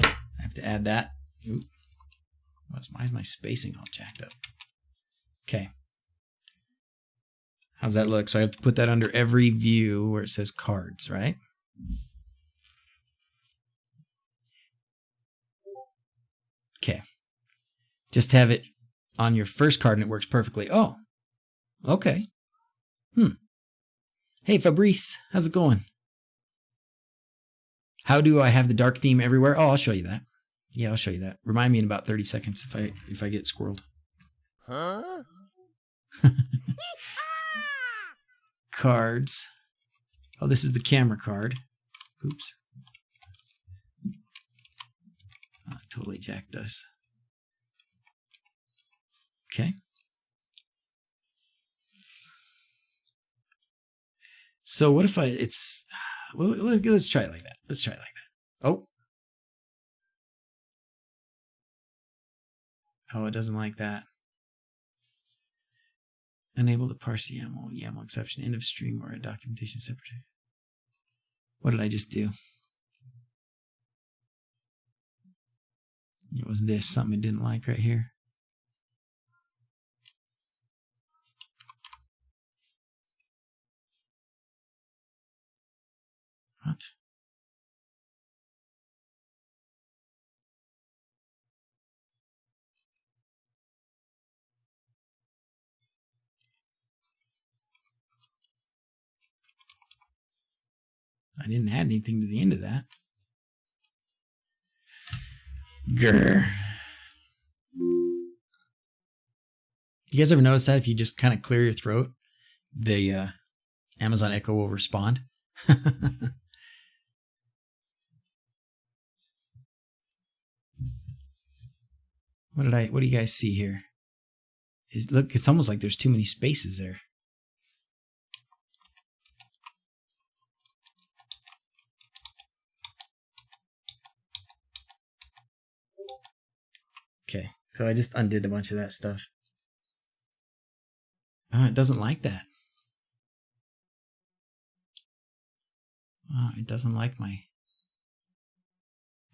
I have to add that. Ooh. Why is my spacing all jacked up? Okay. How's that look? So I have to put that under every view where it says cards, right? Okay. Just have it on your first card and it works perfectly. Oh, okay. Hey, Fabrice, how's it going? How do I have the dark theme everywhere? Oh, I'll show you that. Yeah, I'll show you that. Remind me in about 30 seconds if I get squirreled. Huh? Cards. Oh, this is the camera card. Oops. Oh, I totally jacked us. Okay. So what if well, let's try it like that. Let's try it like that. Oh. Oh, it doesn't like that. Unable to parse the YAML exception, end of stream, or a documentation separate. What did I just do? It was this, something it didn't like right here. What? I didn't add anything to the end of that. Grr. You guys ever notice that if you just kind of clear your throat, the Amazon Echo will respond? What do you guys see here? Look, it's almost like there's too many spaces there. Okay, so I just undid a bunch of that stuff. Oh, it doesn't like that. Oh, it doesn't like my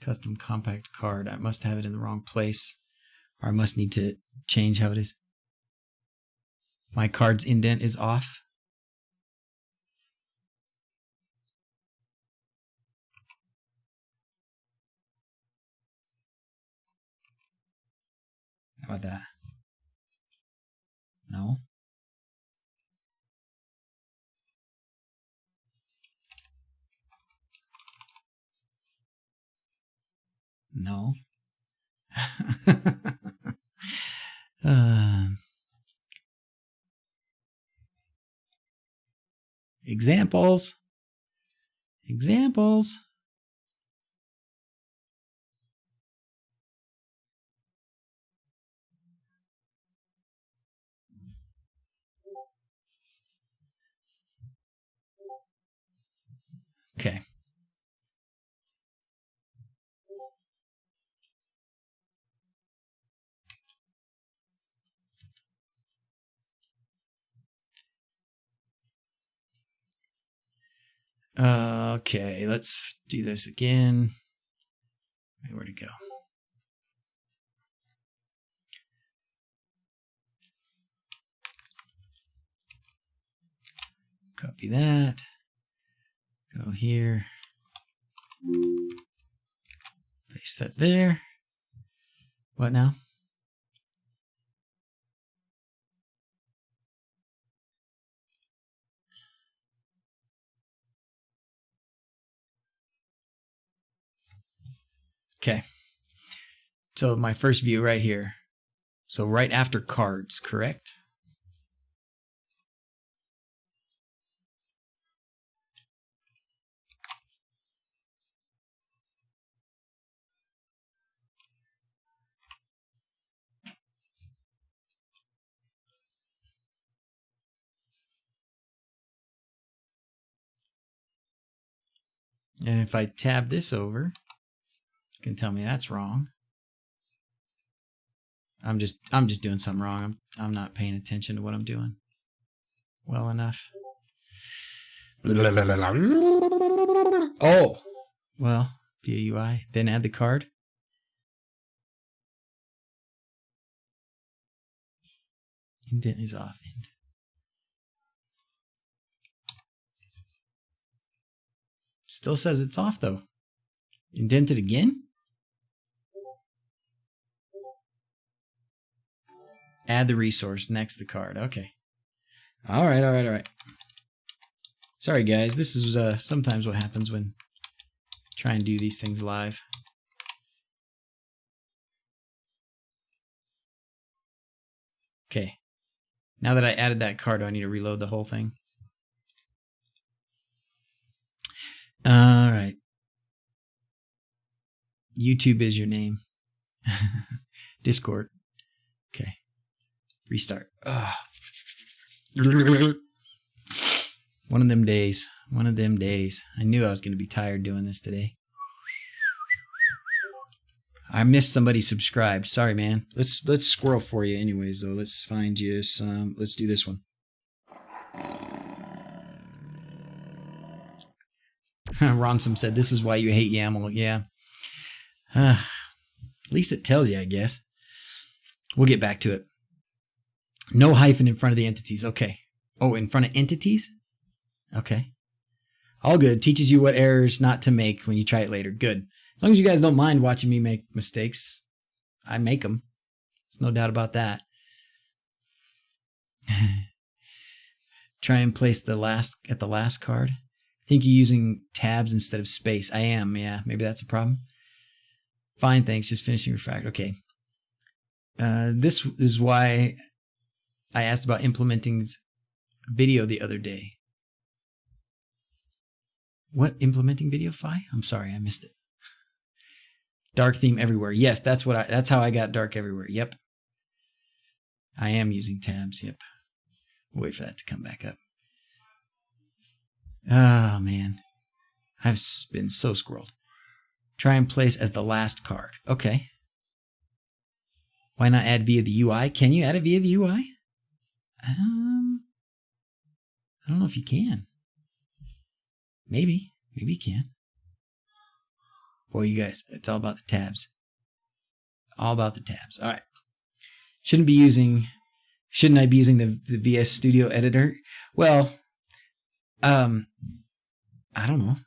custom compact card. I must have it in the wrong place, or I must need to change how it is. My card's indent is off. How about that? No. No. Examples. Examples. Okay. Okay, let's do this again. Where'd it go? Copy that. Go here. Paste that there. What now? Okay. So my first view right here. So right after cards, correct? And if I tab this over, it's going to tell me that's wrong. I'm just doing something wrong. I'm not paying attention to what I'm doing well enough. Oh, well, via UI, then add the card. Indent is off. Still says it's off though. Indent it again. Add the resource next the card. Okay. All right. Sorry guys, this is sometimes what happens when try and do these things live. Okay. Now that I added that card, do I need to reload the whole thing? All right. YouTube is your name. Discord. Okay. Restart. Ugh. One of them days. One of them days. I knew I was going to be tired doing this today. I missed somebody subscribed. Sorry, man. Let's squirrel for you anyways, though. Let's find you some. Let's do this one. Ronsom said, this is why you hate YAML. Yeah. At least it tells you, I guess. We'll get back to it. No hyphen in front of the entities. Okay. Oh, in front of entities? Okay. All good. Teaches you what errors not to make when you try it later. Good. As long as you guys don't mind watching me make mistakes, I make them. There's no doubt about that. Try and place the last card. I think you're using tabs instead of space. I am, yeah. Maybe that's a problem. Fine, thanks. Just finishing refract. Okay. This is why I asked about implementing video the other day. What? Implementing video Phi? I'm sorry, I missed it. Dark theme everywhere. Yes, that's how I got dark everywhere. Yep. I am using tabs. Yep. Wait for that to come back up. Oh, man. I've been so squirreled. Try and place as the last card. Okay. Why not add via the UI? Can you add it via the UI? I don't know if you can. Maybe. Maybe you can. Boy, you guys, it's all about the tabs. All about the tabs. All right. Shouldn't I be using the VS Studio editor? Well, I don't know.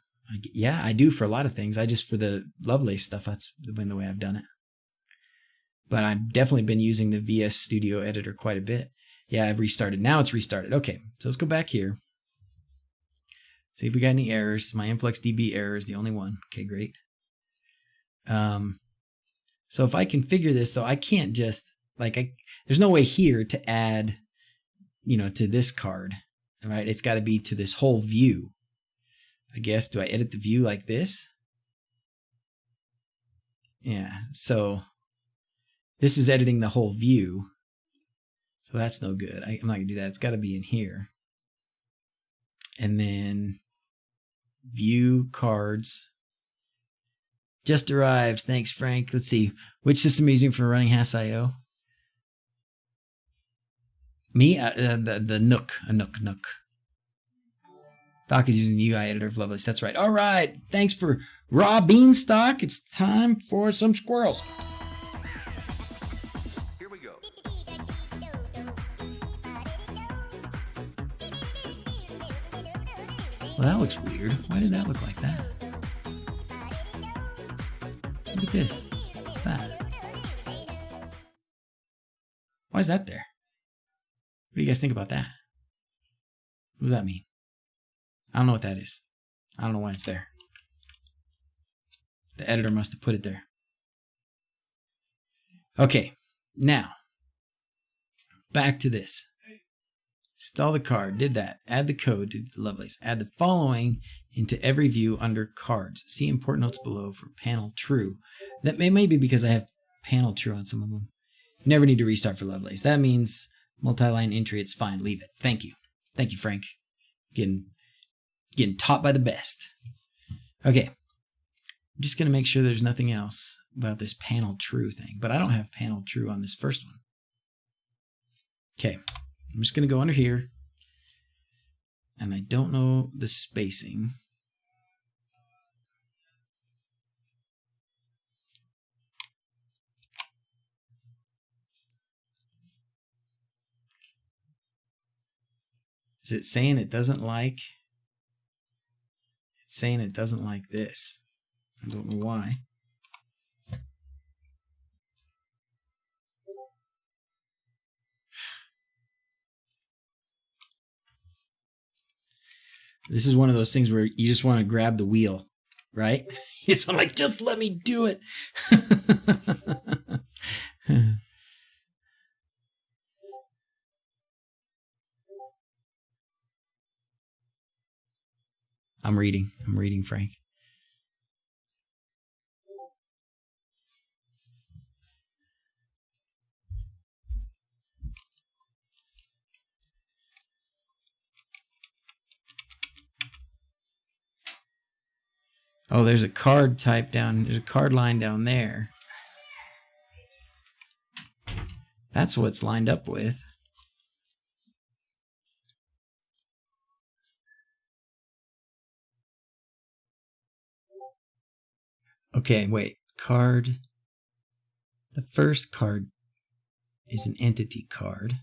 Yeah, I do for a lot of things. For the Lovelace stuff, that's been the way I've done it. But I've definitely been using the VS Studio editor quite a bit. Yeah, I've restarted. Now it's restarted. Okay, so let's go back here. See if we got any errors. My InfluxDB error is the only one. Okay, great. So if I configure this, though, I can't just, there's no way here to add, to this card. All right, it's got to be to this whole view. I guess, do I edit the view like this? Yeah, so this is editing the whole view. So that's no good. I'm not going to do that. It's got to be in here. And then view cards. Just arrived. Thanks, Frank. Let's see. Which system are you using for running Has.io? Me? The Nook. A Nook. Doc is using the UI editor of Lovelace. That's right. All right. Thanks for raw beanstalk. It's time for some squirrels. Here we go. Well, that looks weird. Why did that look like that? Look at this. What's that? Why is that there? What do you guys think about that? What does that mean? I don't know what that is. I don't know why it's there. The editor must have put it there. Okay, now back to this. Install the card, did that. Add the code to the Lovelace. Add the following into every view under cards. See important notes below for panel true. That may be because I have panel true on some of them. You never need to restart for Lovelace. That means multi-line entry, it's fine. Leave it. Thank you. Thank you, Frank. Getting taught by the best. Okay. I'm just going to make sure there's nothing else about this panel true thing. But I don't have panel true on this first one. Okay. I'm just going to go under here. And I don't know the spacing. Is it saying it doesn't like? It's saying it doesn't like this. I don't know why. This is one of those things where you just want to grab the wheel, right? You just want to just let me do it. I'm reading, Frank. Oh, there's a card type down. There's a card line down there. That's what it's lined up with. Okay, wait. Card. The first card is an entity card.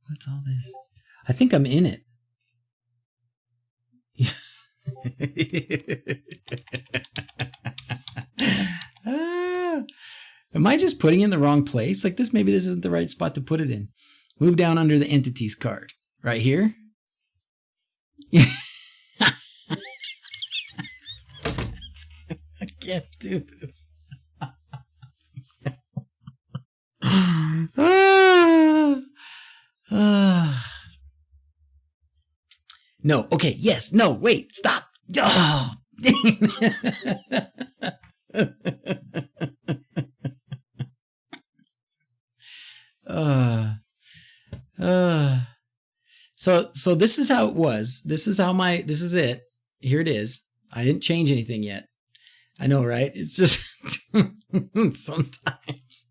What's all this? I think I'm in it. Am I just putting it in the wrong place? Like this, maybe this isn't the right spot to put it in. Move down under the entities card. Right here. I can't do this. No. Okay. Yes. No. Wait. Stop. Oh. So this is how it was. This is it. Here it is. I didn't change anything yet. I know, right? It's just sometimes.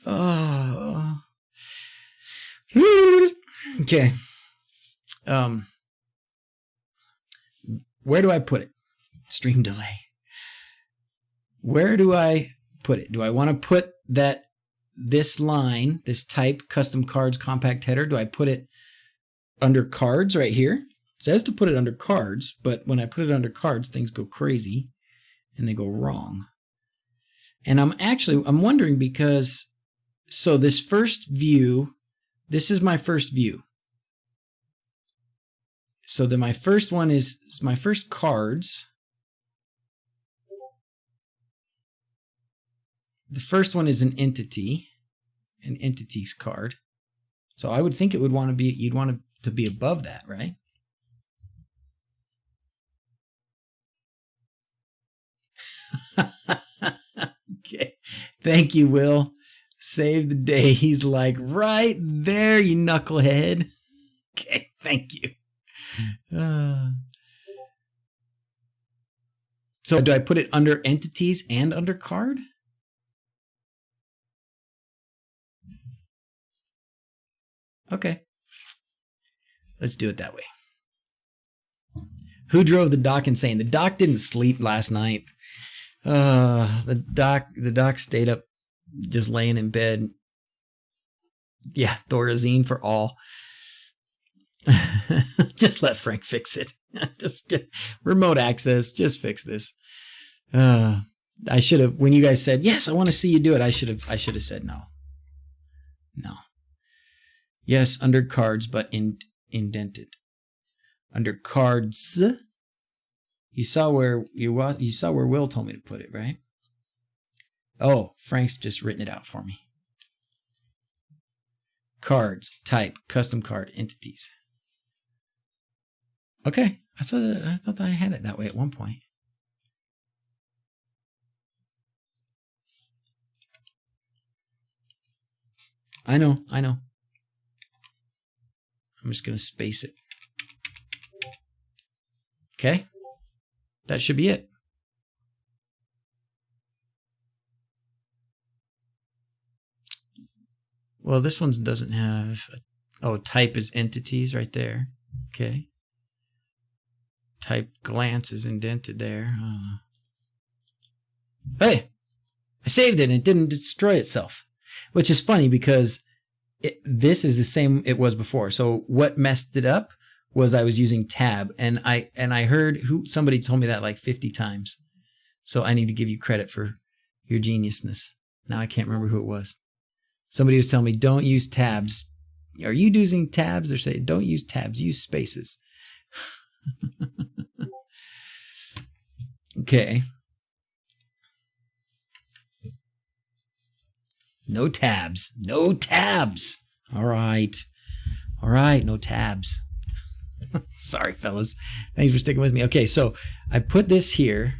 Oh. Okay. Where do I put it? Stream delay. Where do I put it? Do I want to put this line, this type, custom cards, compact header? Do I put it under cards right here? It says to put it under cards, but when I put it under cards, things go crazy and they go wrong. And I'm wondering because, so this first view, this is my first view. So then my first one is my first cards. The first one is an entity, an entities card. So I would think it would want to be, you'd want it to be above that, right? Okay. Thank you, Will. Save the day. He's like, right there, you knucklehead. Okay. Thank you. So do I put it under entities and under card? Okay. Let's do it that way. Who drove the doc insane? The doc didn't sleep last night. The doc stayed up just laying in bed. Yeah, DrZzs for all. Just let Frank fix it. Just get remote access. Just fix this. I should have, when you guys said, yes, I want to see you do it, I should have said no. No. Yes, under cards, but indented. Under cards. You saw where Will told me to put it, right? Oh, Frank's just written it out for me. Cards, type, custom card, entities. Okay, I thought I had it that way at one point. I know. I'm just going to space it. Okay. That should be it. Well, this one doesn't have... type is entities right there. Okay. Type glance is indented there. Hey! I saved it and it didn't destroy itself. Which is funny because this is the same it was before. So what messed it up was I was using tab, and I heard somebody told me that like 50 times. So I need to give you credit for your geniusness. Now I can't remember who it was. Somebody was telling me don't use tabs. Are you using tabs? They're saying don't use tabs, use spaces. Okay. No tabs. No tabs. All right. All right. No tabs. Sorry, fellas. Thanks for sticking with me. Okay, so I put this here.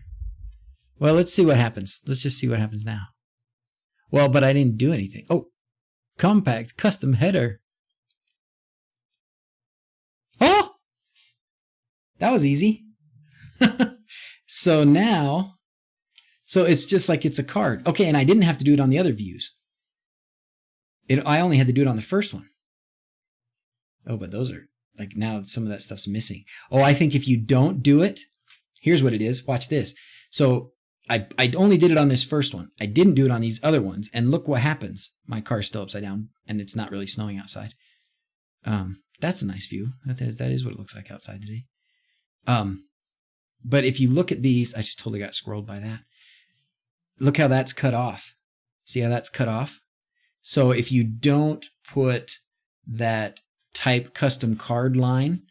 Well, let's see what happens. Let's just see what happens now. Well, but I didn't do anything. Oh, compact custom header. Oh, that was easy. So now, so it's just like it's a card. Okay, and I didn't have to do it on the other views. I only had to do it on the first one. Oh, but those are, like now some of that stuff's missing. Oh, I think if you don't do it, here's what it is. Watch this. So I only did it on this first one. I didn't do it on these other ones. And look what happens. My car's still upside down and it's not really snowing outside. That's a nice view. That is what it looks like outside today. But if you look at these, I just totally got scrolled by that. Look how that's cut off. See how that's cut off? So if you don't put that type custom card line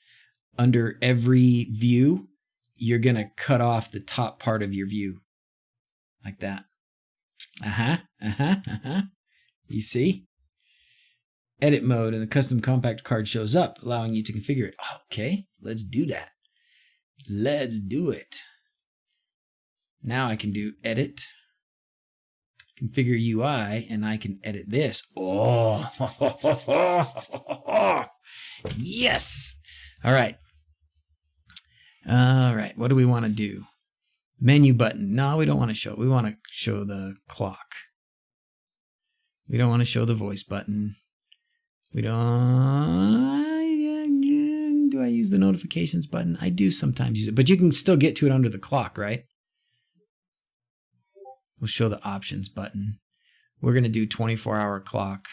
under every view, you're going to cut off the top part of your view. Like that. You see? Edit mode and the custom compact card shows up, allowing you to configure it. Okay, let's do that. Let's do it. Now I can do edit, configure UI, and I can edit this. Oh, yes. All right. All right. What do we want to do? Menu button. No, we don't want to show. We want to show the clock. We don't want to show the voice button. We don't. Do I use the notifications button? I do sometimes use it, but you can still get to it under the clock, right? We'll show the options button. We're going to do 24-hour clock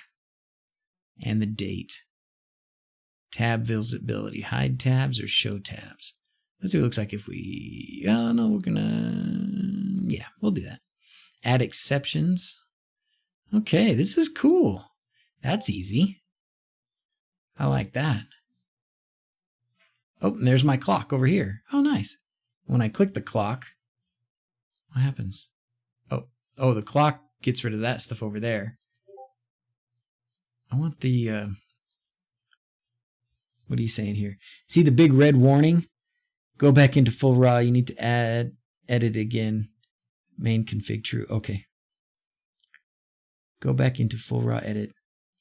and the date. Tab visibility. Hide tabs or show tabs. Let's see what it looks like if we... Oh, no, we're going to... Yeah, we'll do that. Add exceptions. Okay, this is cool. That's easy. I like that. Oh, and there's my clock over here. Oh, nice. When I click the clock, what happens? Oh, the clock gets rid of that stuff over there. I want the... what are you saying here? See the big red warning? Go back into full raw. You need to edit again. Main config true. Okay. Go back into full raw edit.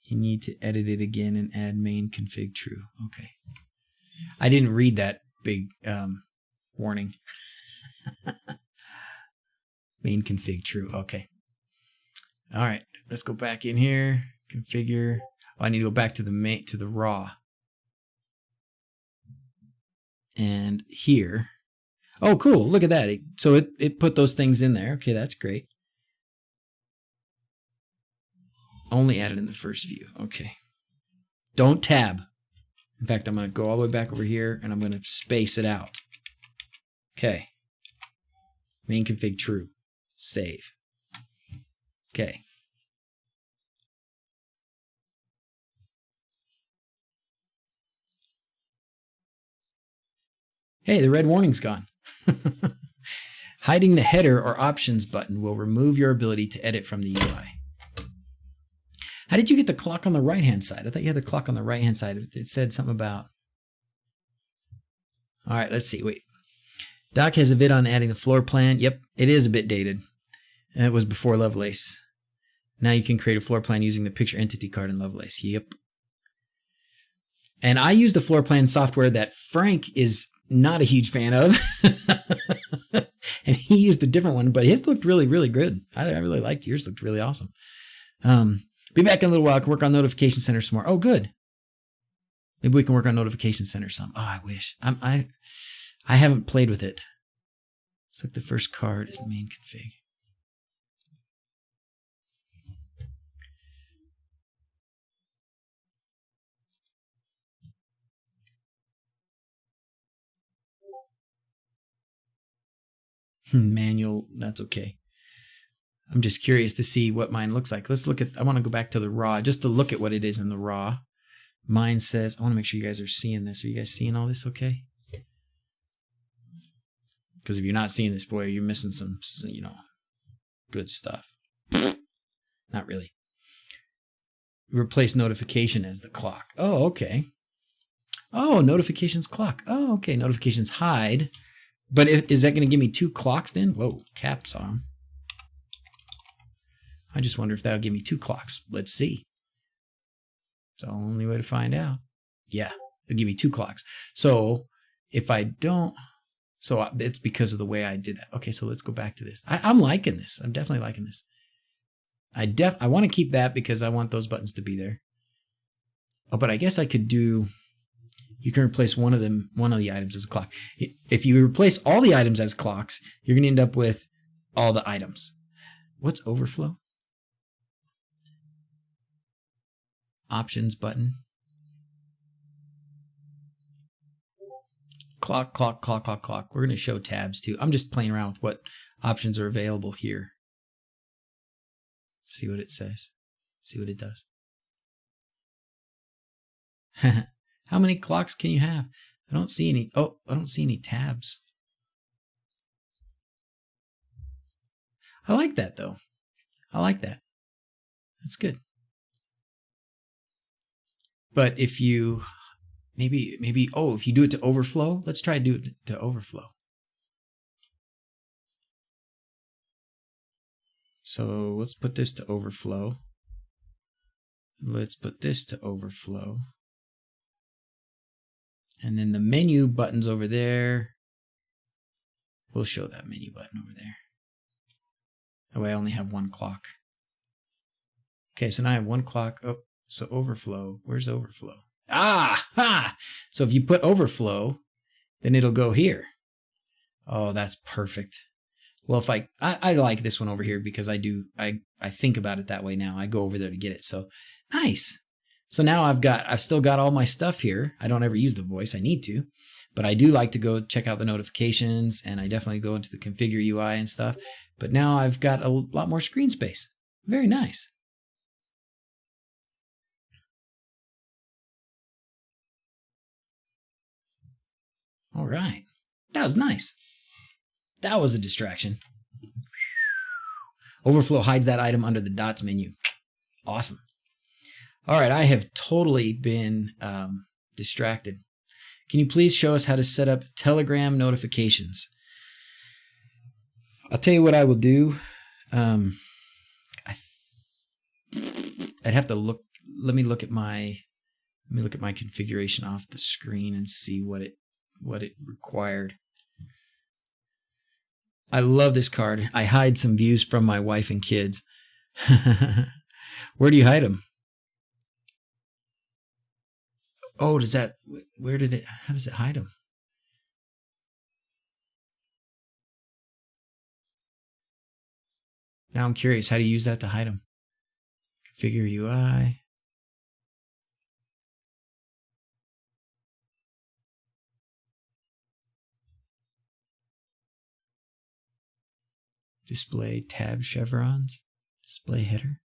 You need to edit it again and add main config true. Okay. I didn't read that big warning. Main config true. Okay. All right. Let's go back in here. Configure. Oh, I need to go back to the raw. And here. Oh, cool. Look at that. So it put those things in there. Okay, that's great. Only added in the first view. Okay. Don't tab. In fact, I'm going to go all the way back over here and I'm going to space it out. Okay. Main config true. Save. Okay. Hey, the red warning's gone. Hiding the header or options button will remove your ability to edit from the UI. How did you get the clock on the right-hand side? I thought you had the clock on the right-hand side. It said something about... All right, let's see. Wait. Doc has a vid on adding the floor plan. Yep, it is a bit dated. And it was before Lovelace. Now you can create a floor plan using the picture entity card in Lovelace. Yep. And I used a floor plan software that Frank is not a huge fan of. And he used a different one, but his looked really, really good. I really liked yours. Looked really awesome. Be back in a little while. I can work on Notification Center some more. Oh, good. Maybe we can work on Notification Center some. Oh, I wish. I haven't played with it. Looks like the first card is the main config. Manual, that's okay. I'm just curious to see what mine looks like. Let's look at, I want to go back to the raw just to look at what it is in the raw. Mine says, I want to make sure you guys are seeing this. Are you guys seeing all this okay? Because if you're not seeing this, boy, you're missing some, you know, good stuff. Not really. Replace notification as the clock. Oh, okay. Oh, notifications clock. Oh, okay. Notifications hide. But is that going to give me 2 clocks then? Whoa, caps on. I just wonder if that'll give me 2 clocks. Let's see. It's the only way to find out. Yeah, it'll give me 2 clocks. So if I don't, so it's because of the way I did that. Okay, so let's go back to this. I'm liking this. I'm definitely liking this. I want to keep that because I want those buttons to be there. Oh, but I guess I could do, you can replace one of the items as a clock. If you replace all the items as clocks, you're going to end up with all the items. What's overflow? Options button. Clock, clock, clock, clock, clock. We're going to show tabs too. I'm just playing around with what options are available here. See what it says. See what it does. How many clocks can you have? I don't see any. Oh, I don't see any tabs. I like that though. I like that. That's good. But if you maybe oh, if you do it to overflow, let's try to do it to overflow. So let's put this to overflow. Let's put this to overflow. And then the menu button's over there. We'll show that menu button over there. That way I only have 1 clock. Okay, so now I have 1 clock. Oh, so overflow. Where's overflow? Ah! Ha! So if you put overflow, then it'll go here. Oh, that's perfect. Well, if I like this one over here because I think about it that way now. I go over there to get it. So nice. So now I've still got all my stuff here. I don't ever use the voice. I need to, but I do like to go check out the notifications, and I definitely go into the configure UI and stuff. But now I've got a lot more screen space. Very nice. All right. That was nice. That was a distraction. Overflow hides that item under the dots menu. Awesome. All right, I have totally been distracted. Can you please show us how to set up Telegram notifications? I'll tell you what I will do. I'd have to look. Let me look at my configuration off the screen and see what it required. I love this card. I hide some views from my wife and kids. Where do you hide them? Oh, how does it hide them? Now I'm curious how to use that to hide them. Configure UI. Display tab chevrons. Display header.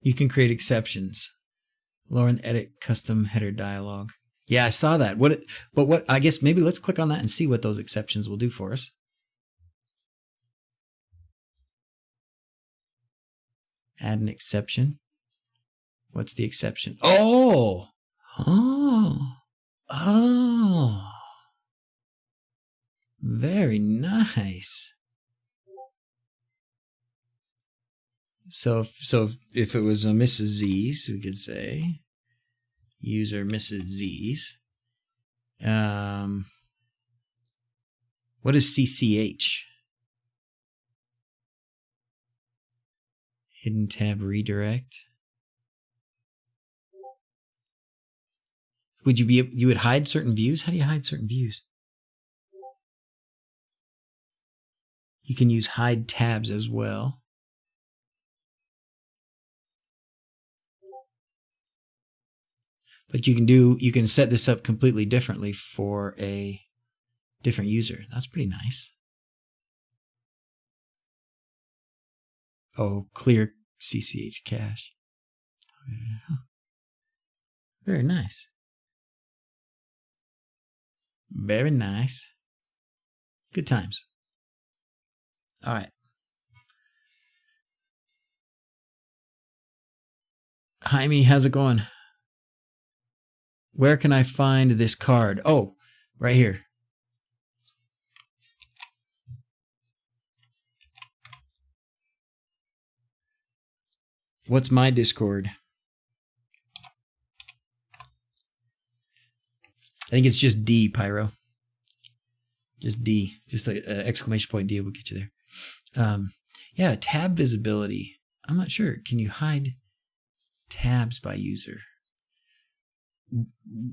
You can create exceptions. Lauren, edit custom header dialog. Yeah, I saw that. I guess maybe let's click on that and see what those exceptions will do for us. Add an exception. What's the exception? Oh! Oh! Very nice. So if it was a Mrs. Z's, we could say user Mrs. Z's. What is CCH? Hidden tab redirect. You would hide certain views? How do you hide certain views? You can use hide tabs as well. But you can set this up completely differently for a different user. That's pretty nice. Oh, clear CCH cache. Very nice. Very nice. Good times. All right. Jaime, how's it going? Where can I find this card? Oh, right here. What's my Discord? I think it's just D, Pyro. Just D. Just an exclamation point D will get you there. Yeah, tab visibility. I'm not sure. Can you hide tabs by user?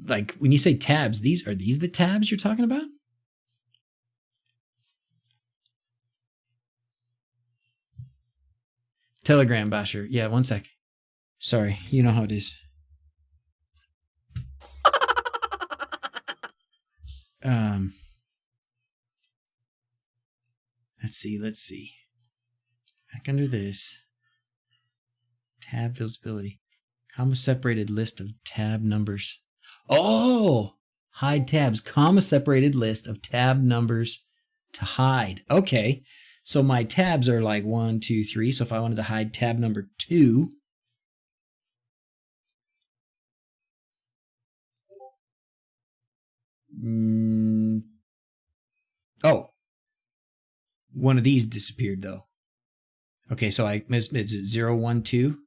Like when you say tabs, are these the tabs you're talking about? Telegram, Basher. Yeah, one sec. Sorry, you know how it is. Let's see. Back under this. Tab visibility. Comma separated list of tab numbers. Oh! Hide tabs. Comma separated list of tab numbers to hide. Okay. So my tabs are like 1, 2, 3. So if I wanted to hide tab number 2. Oh. One of these disappeared though. Okay, so is it 0, 1, 2?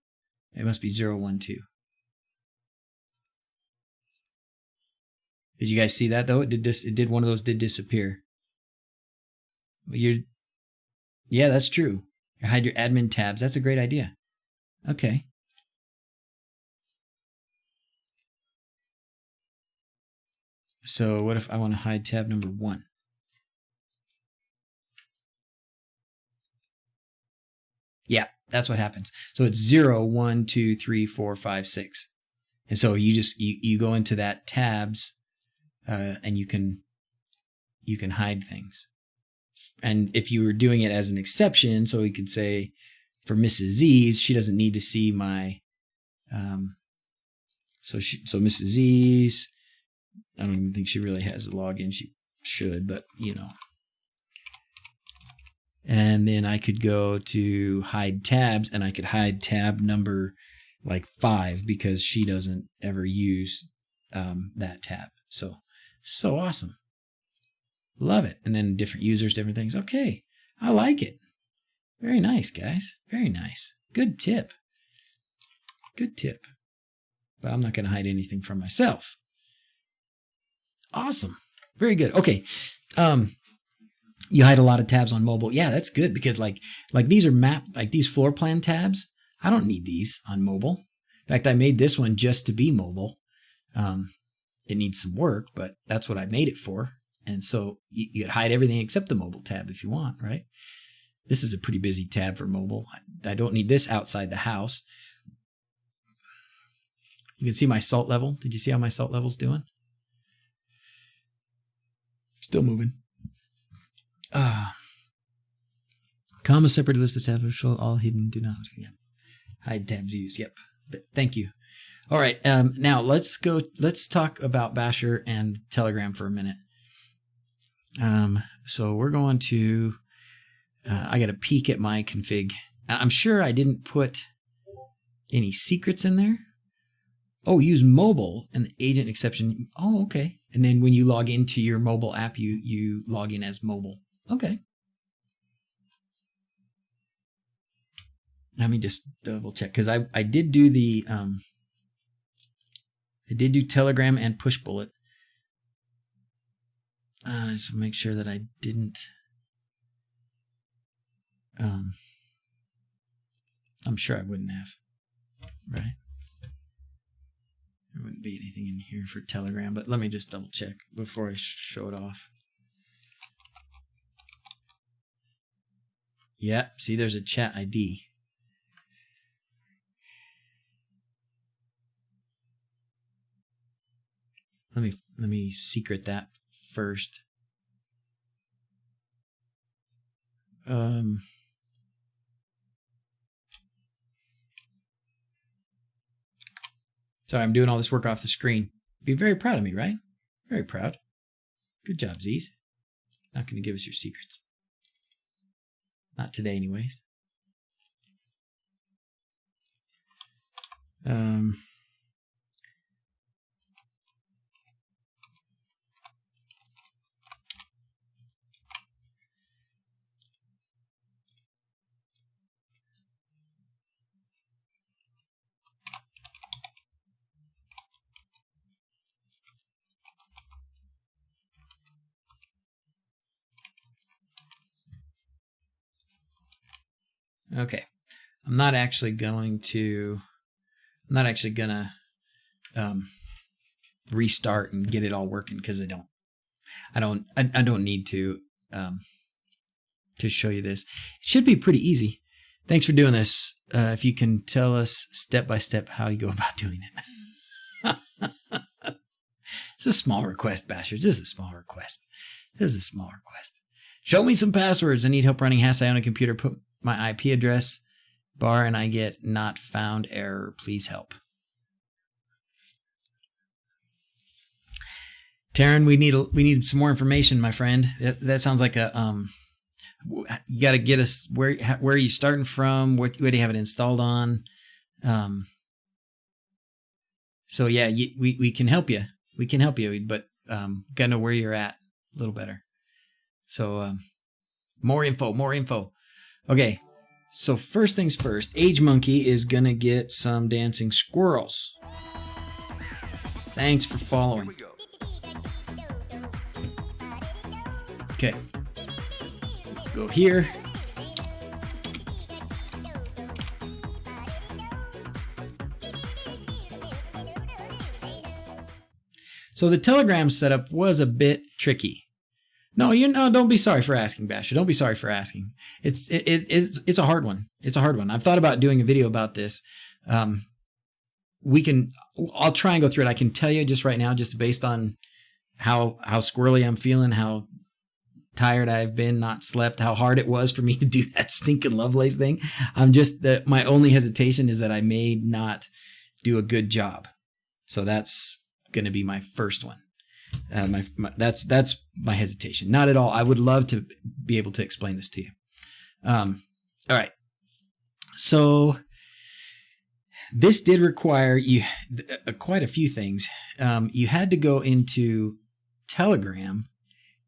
It must be 0, 1, 2. Did you guys see that though? One of those did disappear. But yeah, that's true. You hide your admin tabs. That's a great idea. Okay. So what if I want to hide tab number 1? Yeah, that's what happens. So it's 0, 1, 2, 3, 4, 5, 6. And so you go into that tabs and you can hide things. And if you were doing it as an exception, so we could say for Mrs. Z's, she doesn't need to see my so Mrs. Z's, I don't even think she really has a login. She should, but you know. And then I could go to hide tabs and I could hide tab number like 5 because she doesn't ever use that tab. So awesome. Love it. And then different users, different things. Okay. I like it. Very nice, guys. Very nice. Good tip. Good tip. But I'm not going to hide anything from myself. Awesome. Very good. Okay. You hide a lot of tabs on mobile. Yeah, that's good because like these are these floor plan tabs. I don't need these on mobile. In fact, I made this one just to be mobile. It needs some work, but that's what I made it for. And so you could hide everything except the mobile tab if you want, right? This is a pretty busy tab for mobile. I don't need this outside the house. You can see my salt level. Did you see how my salt level's doing? Still moving. Comma separated list of tabs which show all hidden do not. Yeah. Hide tab views. Yep. But thank you. All right. Now let's talk about Basher and Telegram for a minute. So we're going to, I got to peek at my config. I'm sure I didn't put any secrets in there. Oh, use mobile and the agent exception. Oh, okay. And then when you log into your mobile app, you log in as mobile. Okay. Let me just double check, because I did do the I did do Telegram and push bullet. Just make sure that I didn't. I'm sure I wouldn't have, right? There wouldn't be anything in here for Telegram, but let me just double check before I show it off. Yeah, see, there's a chat ID. Let me secret that first. Sorry, I'm doing all this work off the screen. Be very proud of me, right? Very proud. Good job, Z's. Not going to give us your secrets. Not today, anyways. Okay, I'm not actually gonna restart and get it all working, because I don't need to show you this. It should be pretty easy. Thanks for doing this. If you can tell us step by step how you go about doing it. It's a small request, Basher. Just a small request. This is a small request. Show me some passwords. I need help running HASI on a computer. Put my IP address bar and I get not found error. Please help. Taryn, we need some more information, my friend. That sounds like a you got to get us where are you starting from? What do you have it installed on? So yeah, we can help you. We can help you, but gotta know where you're at a little better. So more info. Okay, so first things first, Age Monkey is gonna get some dancing squirrels. Thanks for following. Here we go. Okay, go here. So the Telegram setup was a bit tricky. No, don't be sorry for asking, Basher. Don't be sorry for asking. It's a hard one. It's a hard one. I've thought about doing a video about this. I'll try and go through it. I can tell you just right now, just based on how squirrely I'm feeling, how tired I've been, not slept, how hard it was for me to do that stinking Lovelace thing. My only hesitation is that I may not do a good job. So that's going to be my first one. That's my hesitation. Not at all. I would love to be able to explain this to you. All right. So this did require you quite a few things. You had to go into Telegram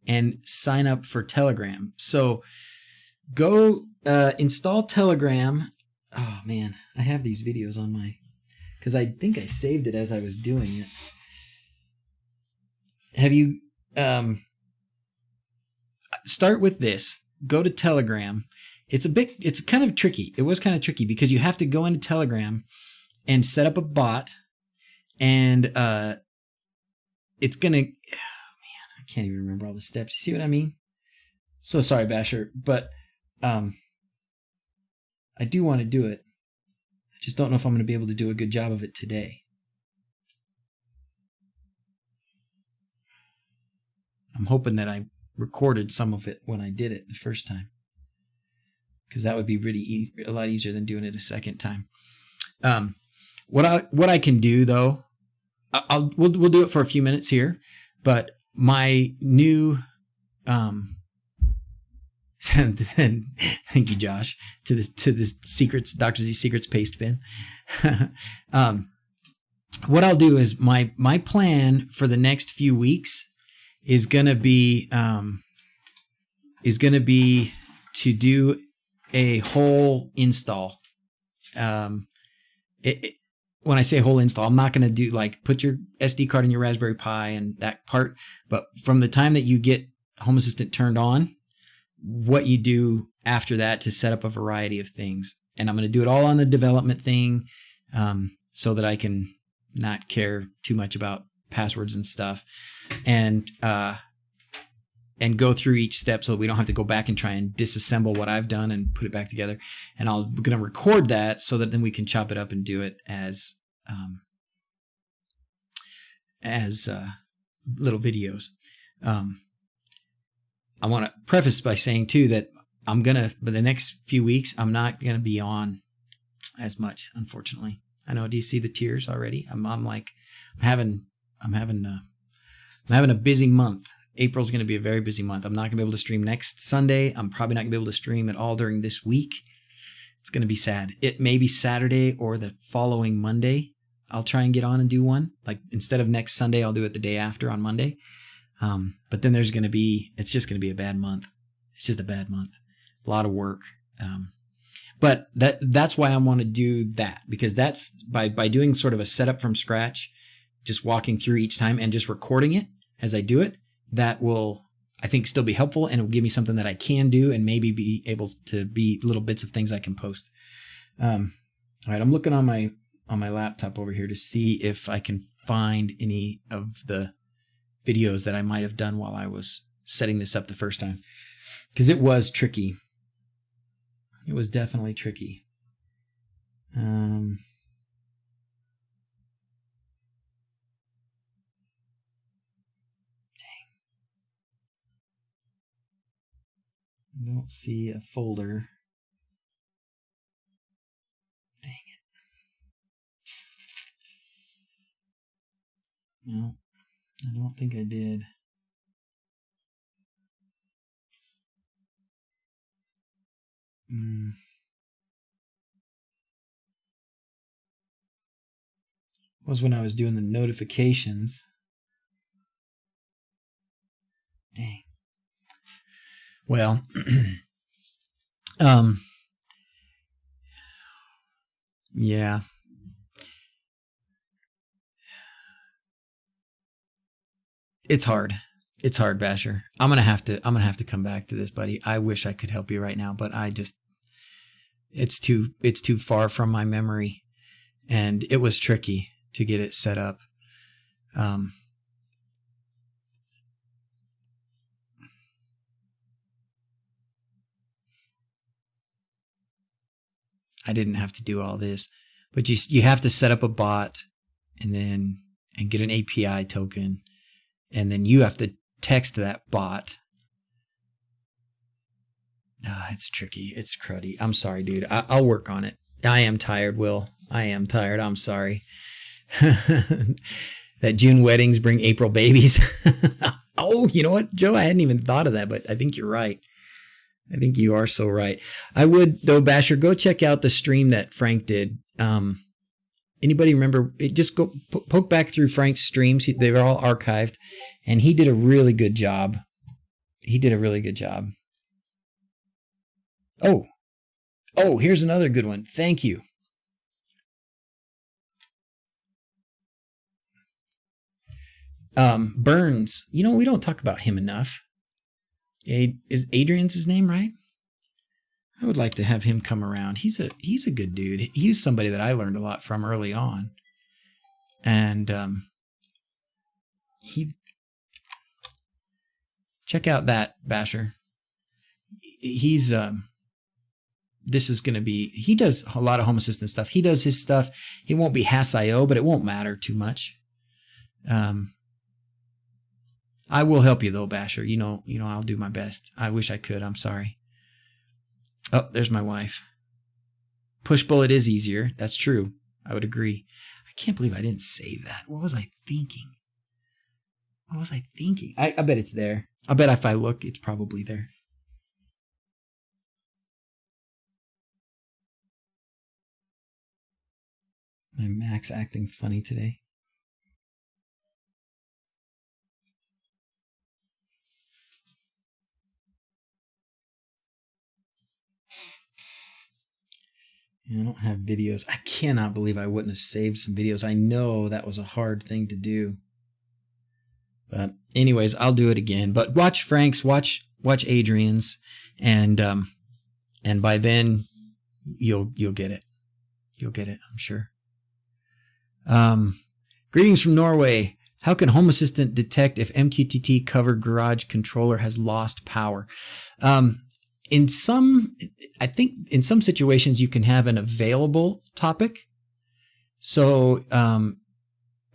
and sign up for Telegram. So go install Telegram. Oh man, I have these videos on because I think I saved it as I was doing it. Have you start with this, go to Telegram. It's kind of tricky. It was kind of tricky because you have to go into Telegram and set up a bot, and it's gonna, oh man, I can't even remember all the steps. You see what I mean? So sorry, Basher, but I do want to do it. I just don't know if I'm going to be able to do a good job of it today. I'm hoping that I recorded some of it when I did it the first time, because that would be really a lot easier than doing it a second time. What I can do though, we'll do it for a few minutes here, but my new thank you, Josh, to this secrets, DrZzs secrets paste bin. What I'll do is my plan for the next few weeks is gonna be to do a whole install. When I say whole install, I'm not going to do like put your SD card in your Raspberry Pi and that part, but from the time that you get Home Assistant turned on, what you do after that to set up a variety of things. And I'm going to do it all on the development thing, so that I can not care too much about passwords and stuff, and go through each step so that we don't have to go back and try and disassemble what I've done and put it back together. And I'm going to record that so that then we can chop it up and do it as little videos. I want to preface by saying too that for the next few weeks, I'm not going to be on as much, unfortunately. I know. Do you see the tears already? I'm having a busy month. April's going to be a very busy month. I'm not going to be able to stream next Sunday. I'm probably not going to be able to stream at all during this week. It's going to be sad. It may be Saturday or the following Monday. I'll try and get on and do one. Like instead of next Sunday, I'll do it the day after on Monday. But then it's just going to be a bad month. It's just a bad month. A lot of work. But that's why I want to do that, because that's by doing sort of a setup from scratch, just walking through each time and just recording it as I do it. That will, I think, still be helpful, and it will give me something that I can do and maybe be able to be little bits of things I can post. All right, I'm looking on my laptop over here to see if I can find any of the videos that I might have done while I was setting this up the first time, because it was tricky. It was definitely tricky. Dang. I don't see a folder. Dang it. No, I don't think I did. Was when I was doing the notifications. Dang. Well, yeah. It's hard. It's hard, Basher. I'm gonna have to come back to this, buddy. I wish I could help you right now, but it's too far from my memory, and it was tricky to get it set up. I didn't have to do all this, but you have to set up a bot and get an API token, and then you have to text that bot. It's tricky. It's cruddy. I'm sorry, dude. I'll work on it. I am tired, Will. I am tired. I'm sorry. That June weddings bring April babies. Oh, you know what, Joe? I hadn't even thought of that, but I think you're right. I think you are so right. I would, though, Basher, go check out the stream that Frank did. Anybody remember? Just go poke back through Frank's streams. They were all archived, and he did a really good job. Oh, here's another good one. Thank you. Burns. You know, we don't talk about him enough. Is Adrian's his name, right? I would like to have him come around. He's a good dude. He's somebody that I learned a lot from early on. And check out that, Basher. He's this is going to be, he does a lot of Home Assistant stuff. He does his stuff. It won't be HAS.io, but it won't matter too much. I will help you though, Basher. You know, I'll do my best. I wish I could. I'm sorry. Oh, there's my wife. Push bullet is easier. That's true. I would agree. I can't believe I didn't save that. What was I thinking? I bet it's there. I bet if I look, it's probably there. My Mac's acting funny today. I don't have videos. I cannot believe I wouldn't have saved some videos. I know that was a hard thing to do. But anyways, I'll do it again. But watch Frank's, watch Adrian's, and by then you'll get it. You'll get it, I'm sure. Greetings from Norway. How can Home Assistant detect if MQTT cover garage controller has lost power? I think in some situations you can have an available topic. So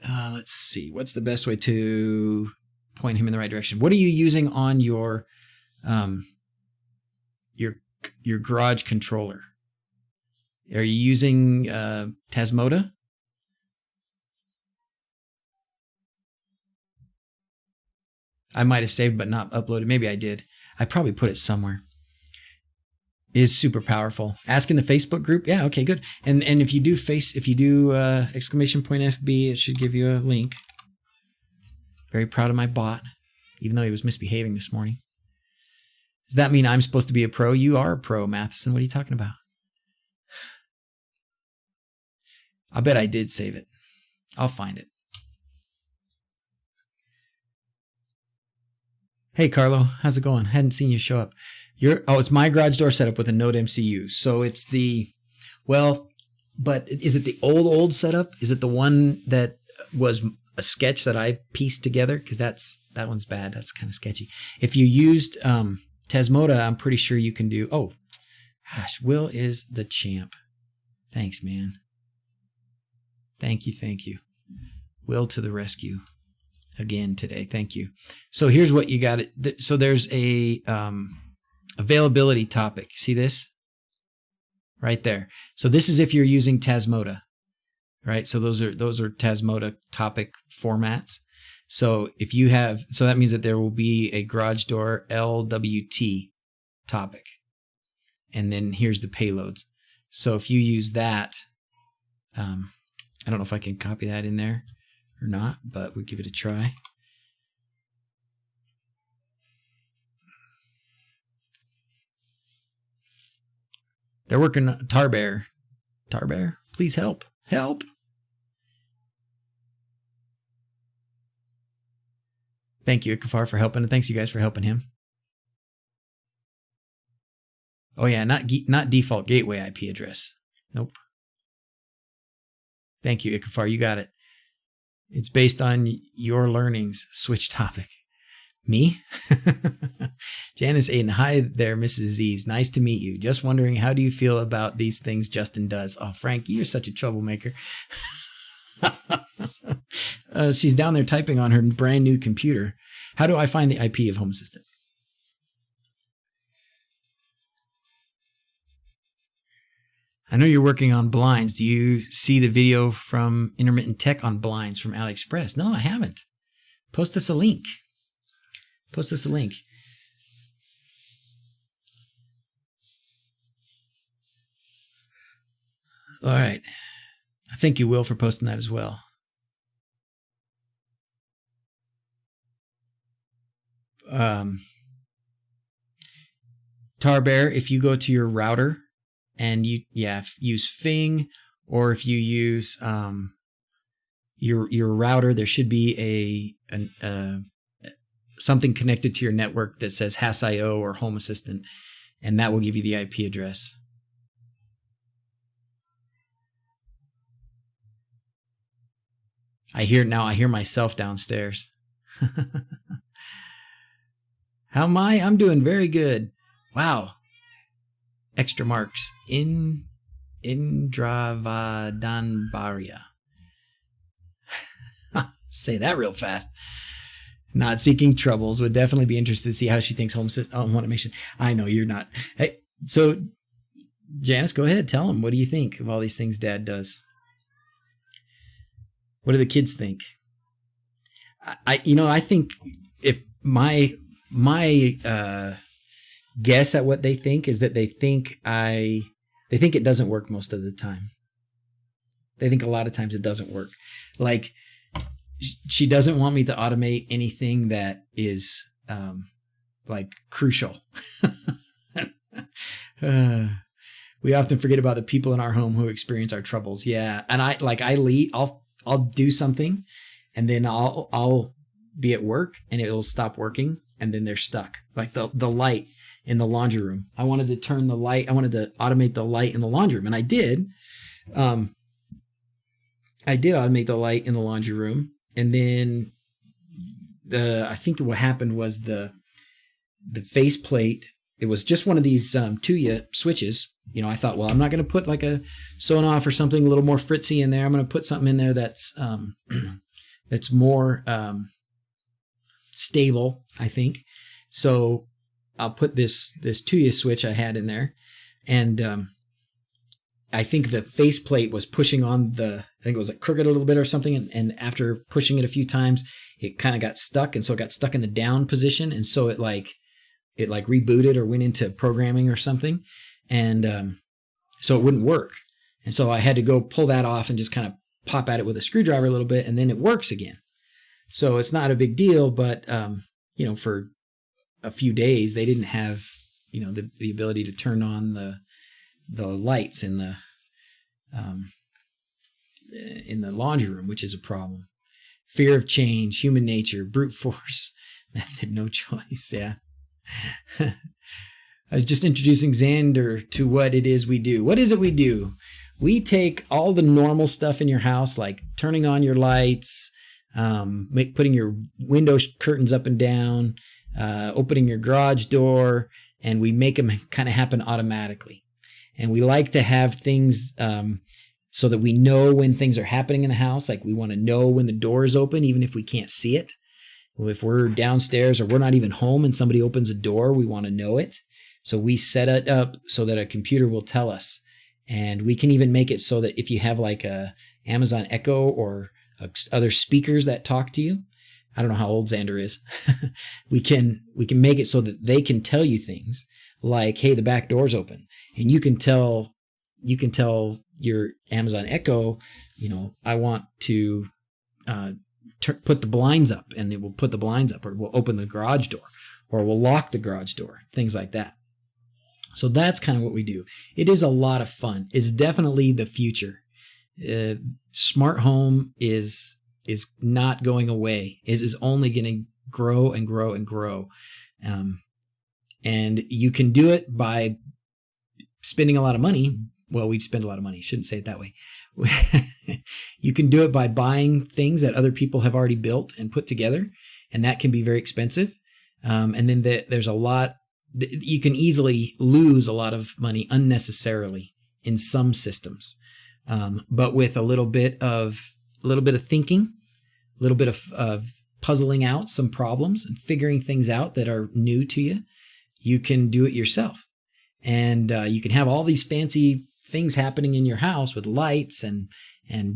let's see, what's the best way to point him in the right direction? What are you using on your garage controller? Are you using Tasmota? I might have saved but not uploaded. Maybe I did. I probably put it somewhere. Is super powerful. Ask in the Facebook group. Yeah, okay, good. And if you do exclamation point FB, it should give you a link. Very proud of my bot, even though he was misbehaving this morning. Does that mean I'm supposed to be a pro? You are a pro, Matheson. What are you talking about? I bet I did save it. I'll find it. Hey, Carlo, how's it going? Hadn't seen you show up. It's my garage door setup with a Node MCU. So it's but is it the old setup? Is it the one that was a sketch that I pieced together? Because that one's bad. That's kind of sketchy. If you used Tasmota, I'm pretty sure you can do. Oh, gosh, Will is the champ. Thanks, man. Thank you. Will to the rescue again today. Thank you. So here's what you got. So there's a availability topic. See this? Right there. So this is if you're using Tasmota, right? So those are Tasmota topic formats. So if you have, so that means that there will be a garage door LWT topic. And then here's the payloads. So if you use that, I don't know if I can copy that in there or not, but we'll give it a try. They're working on Tarbear. Tarbear, please help. Help. Thank you, Ikafar, for helping. And thanks you guys for helping him. Oh yeah, not default gateway IP address. Nope. Thank you, Ikafar. You got it. It's based on your learnings. Switch topic. Me? Janice Aiden. Hi there, Mrs. Z's. Nice to meet you. Just wondering, how do you feel about these things Justin does? Oh, Frank, you're such a troublemaker. She's down there typing on her brand new computer. How do I find the IP of Home Assistant? I know you're working on blinds. Do you see the video from Intermittent Tech on blinds from AliExpress? No, I haven't. Post us a link. Post us a link. All right. I thank you, Will, for posting that as well. Tarbear, if you go to your router and use Fing, or if you use your router, there should be something connected to your network that says HAS.io or Home Assistant, and that will give you the IP address. I hear myself downstairs. How am I? I'm doing very good. Wow. Extra marks. Indravadhanbarya. Say that real fast. Not seeking troubles. Would definitely be interested to see how she thinks home automation. I know you're not. Hey, so Janice, go ahead. Tell him. What do you think of all these things Dad does? What do the kids think? I think if my guess at what they think is that they think it doesn't work most of the time. They think a lot of times it doesn't work. Like, she doesn't want me to automate anything that is like crucial. We often forget about the people in our home who experience our troubles. Yeah, and I'll do something, and then I'll be at work, and it'll stop working, and then they're stuck. Like the light in the laundry room. I wanted to turn the light. I wanted to automate the light in the laundry room, and I did. I did automate the light in the laundry room, and then I think what happened was the faceplate. It was just one of these Tuya switches. I thought, well, I'm not going to put like a Sonoff or something a little more fritzy in there. I'm going to put something in there that's more stable, I think. So I'll put this Tuya switch I had in there, and I think the faceplate was pushing on I think it was like crooked a little bit or something, and after pushing it a few times, it kind of got stuck, and so it got stuck in the down position, and so it rebooted or went into programming or something, and so it wouldn't work, and so I had to go pull that off and just kind of pop at it with a screwdriver a little bit, and then it works again. So it's not a big deal, but for a few days they didn't have the ability to turn on the lights in the laundry room, which is a problem. Fear of change, human nature, brute force, method, no choice. Yeah. I was just introducing Xander to what it is we do. What is it we do? We take all the normal stuff in your house, like turning on your lights, putting your window curtains up and down, opening your garage door, and we make them kind of happen automatically. And we like to have things so that we know when things are happening in the house. Like, we want to know when the door is open, even if we can't see it. If we're downstairs or we're not even home and somebody opens a door, we want to know it. So we set it up so that a computer will tell us. And we can even make it so that if you have like a Amazon Echo or other speakers that talk to you, I don't know how old Xander is, we can make it so that they can tell you things like, hey, the back door's open. And you can tell your Amazon Echo, I want to put the blinds up, and it will put the blinds up, or we'll open the garage door, or we'll lock the garage door, things like that. So that's kind of what we do. It is a lot of fun. It's definitely the future. Smart home is not going away. It is only going to grow and grow and grow. And you can do it by spending a lot of money. Well, we spend a lot of money. Shouldn't say it that way. You can do it by buying things that other people have already built and put together, and that can be very expensive. And then there's a lot. You can easily lose a lot of money unnecessarily in some systems, but with a little bit of thinking, a little bit of puzzling out some problems and figuring things out that are new to you, you can do it yourself. And you can have all these fancy things happening in your house with lights and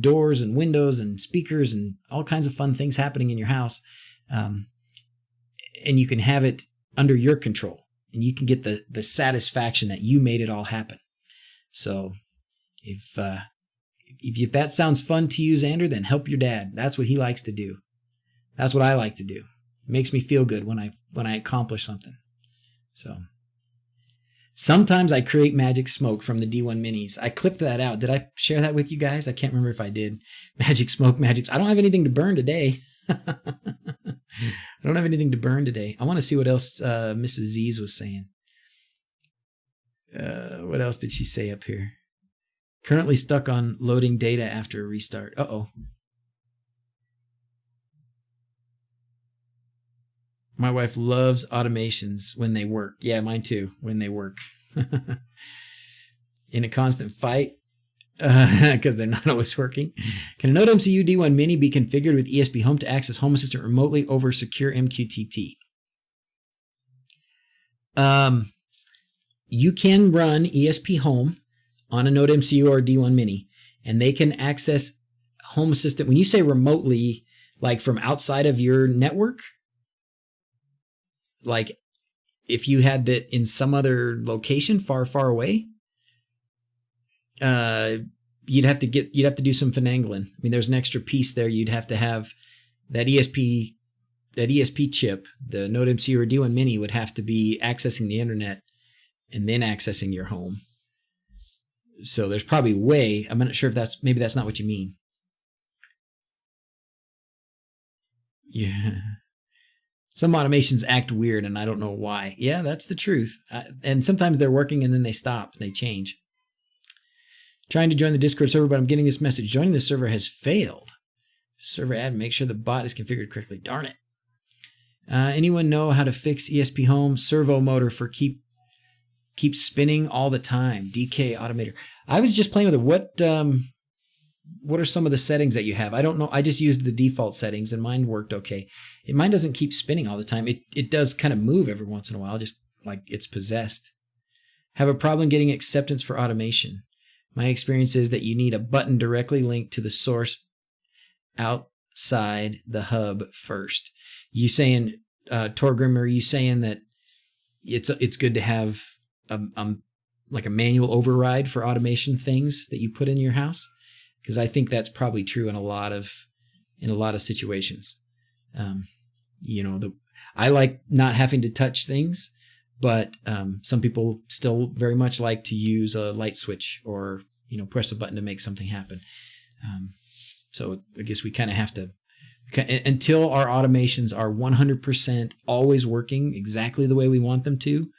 doors and windows and speakers and all kinds of fun things happening in your house. And you can have it under your control, and you can get the satisfaction that you made it all happen. So if that sounds fun to you, Xander, then help your dad. That's what he likes to do. That's what I like to do. It makes me feel good when I accomplish something. So sometimes I create magic smoke from the D1 minis. I clipped that out. Did I share that with you guys? I can't remember if I did. Magic smoke, magic. I don't have anything to burn today. I don't have anything to burn today. I want to see what else Mrs. Z's was saying. What else did she say up here? Currently stuck on loading data after a restart. Uh-oh. My wife loves automations when they work. Yeah, mine too, when they work. In a constant fight, because they're not always working. Can a Node MCU D1 Mini be configured with ESP Home to access Home Assistant remotely over secure MQTT? You can run ESP Home on a Node MCU or D1 Mini, and they can access Home Assistant, when you say remotely, like from outside of your network, like if you had that in some other location far, far away, you'd have to do some finagling. I mean, there's an extra piece there. You'd have to have that ESP chip, the Node MC or D1 Mini would have to be accessing the internet and then accessing your home. So there's probably I'm not sure if maybe that's not what you mean. Yeah. Some automations act weird and I don't know why. Yeah, that's the truth. And sometimes they're working and then they stop, they change. Trying to join the Discord server, but I'm getting this message. Joining the server has failed. Server admin, make sure the bot is configured correctly. Darn it. Anyone know how to fix ESP Home servo motor for keep spinning all the time? DK Automator. I was just playing with it. What are some of the settings that you have? I don't know. I just used the default settings and mine worked okay. Mine doesn't keep spinning all the time. It does kind of move every once in a while, just like it's possessed. Have a problem getting acceptance for automation. My experience is that you need a button directly linked to the source outside the hub first. You saying, Torgrim, are you saying that it's good to have like a manual override for automation things that you put in your house? Because I think that's probably true in a lot of situations. I like not having to touch things, but some people still very much like to use a light switch or press a button to make something happen. So I guess we kind of have to, until our automations are 100% always working exactly the way we want them to,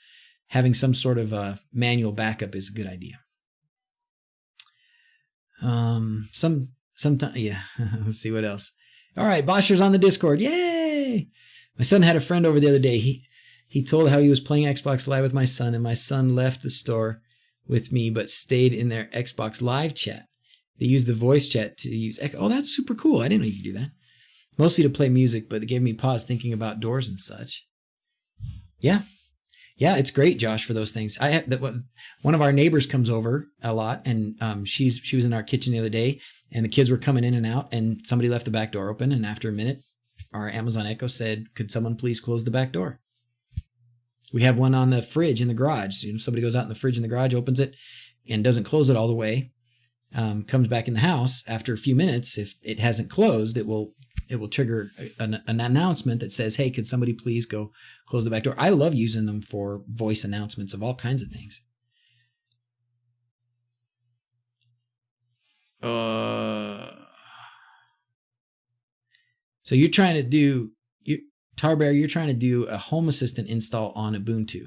having some sort of a manual backup is a good idea. Sometimes, yeah. Let's see what else. All right, Boscher's on the Discord. Yay! My son had a friend over the other day. He told how he was playing Xbox Live with my son, and my son left the store with me, but stayed in their Xbox Live chat. They used the voice chat to use Echo. Oh, that's super cool. I didn't know you could do that. Mostly to play music, but it gave me pause thinking about doors and such. Yeah. Yeah, it's great, Josh, for those things. One of our neighbors comes over a lot, and she was in our kitchen the other day, and the kids were coming in and out, and somebody left the back door open, and after a minute, our Amazon Echo said, "Could someone please close the back door?" We have one on the fridge in the garage. Somebody goes out in the fridge in the garage, opens it, and doesn't close it all the way. Comes back in the house after a few minutes. If it hasn't closed, it will trigger an announcement that says, "Hey, could somebody please go close the back door?" I love using them for voice announcements of all kinds of things. So you're trying to do, Tarbear, you're trying to do a Home Assistant install on Ubuntu.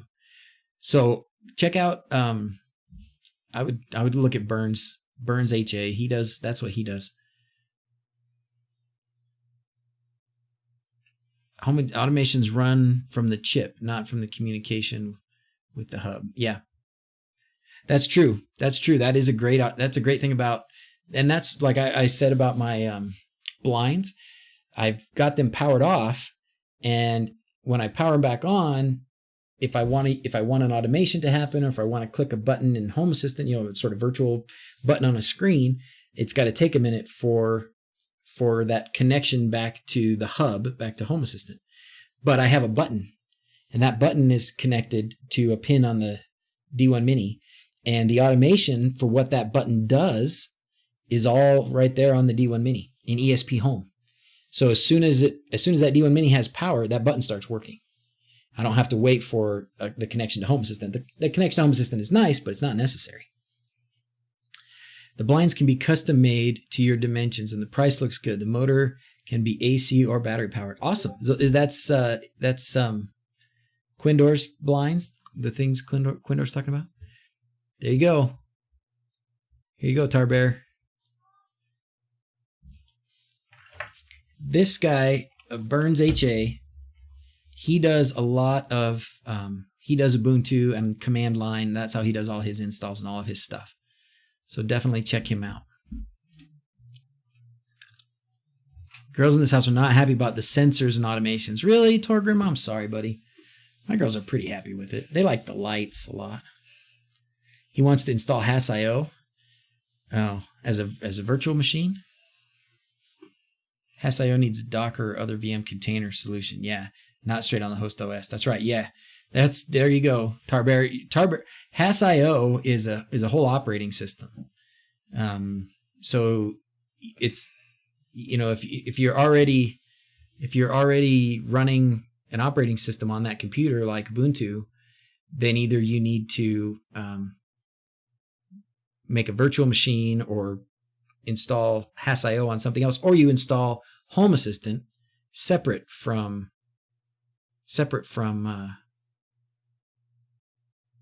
So check out, I would look at BurnsHA. That's what he does. Home automations run from the chip, not from the communication with the hub. Yeah, that's true. That's true. That's a great thing about, and that's like I said about my blinds. I've got them powered off, and when I power them back on, if I want an automation to happen, or if I want to click a button in Home Assistant, it's sort of virtual button on a screen, it's got to take a minute for that connection back to the hub, back to Home Assistant. But I have a button, and that button is connected to a pin on the D1 Mini, and the automation for what that button does is all right there on the D1 Mini in ESP Home. So as soon as that D1 Mini has power, that button starts working. I don't have to wait for the connection to Home Assistant. The connection to Home Assistant is nice, but it's not necessary. The blinds can be custom made to your dimensions, and the price looks good. The motor can be AC or battery powered. Awesome. That's Quindor's blinds, the things Quindor's talking about. There you go. Here you go, Tarbear. This guy, BurnsHA, he does a lot of, he does Ubuntu and command line. That's how he does all his installs and all of his stuff. So definitely check him out. Girls in this house are not happy about the sensors and automations. Really, Torgrim? I'm sorry, buddy. My girls are pretty happy with it. They like the lights a lot. He wants to install HASS.io as a virtual machine. HasIO needs a Docker or other VM container solution. Yeah, not straight on the host OS. That's right. Yeah, there you go. HasIO is a whole operating system. So it's, if you're already running an operating system on that computer like Ubuntu, then either you need to make a virtual machine or install HasIO on something else, or you install Home Assistant separate from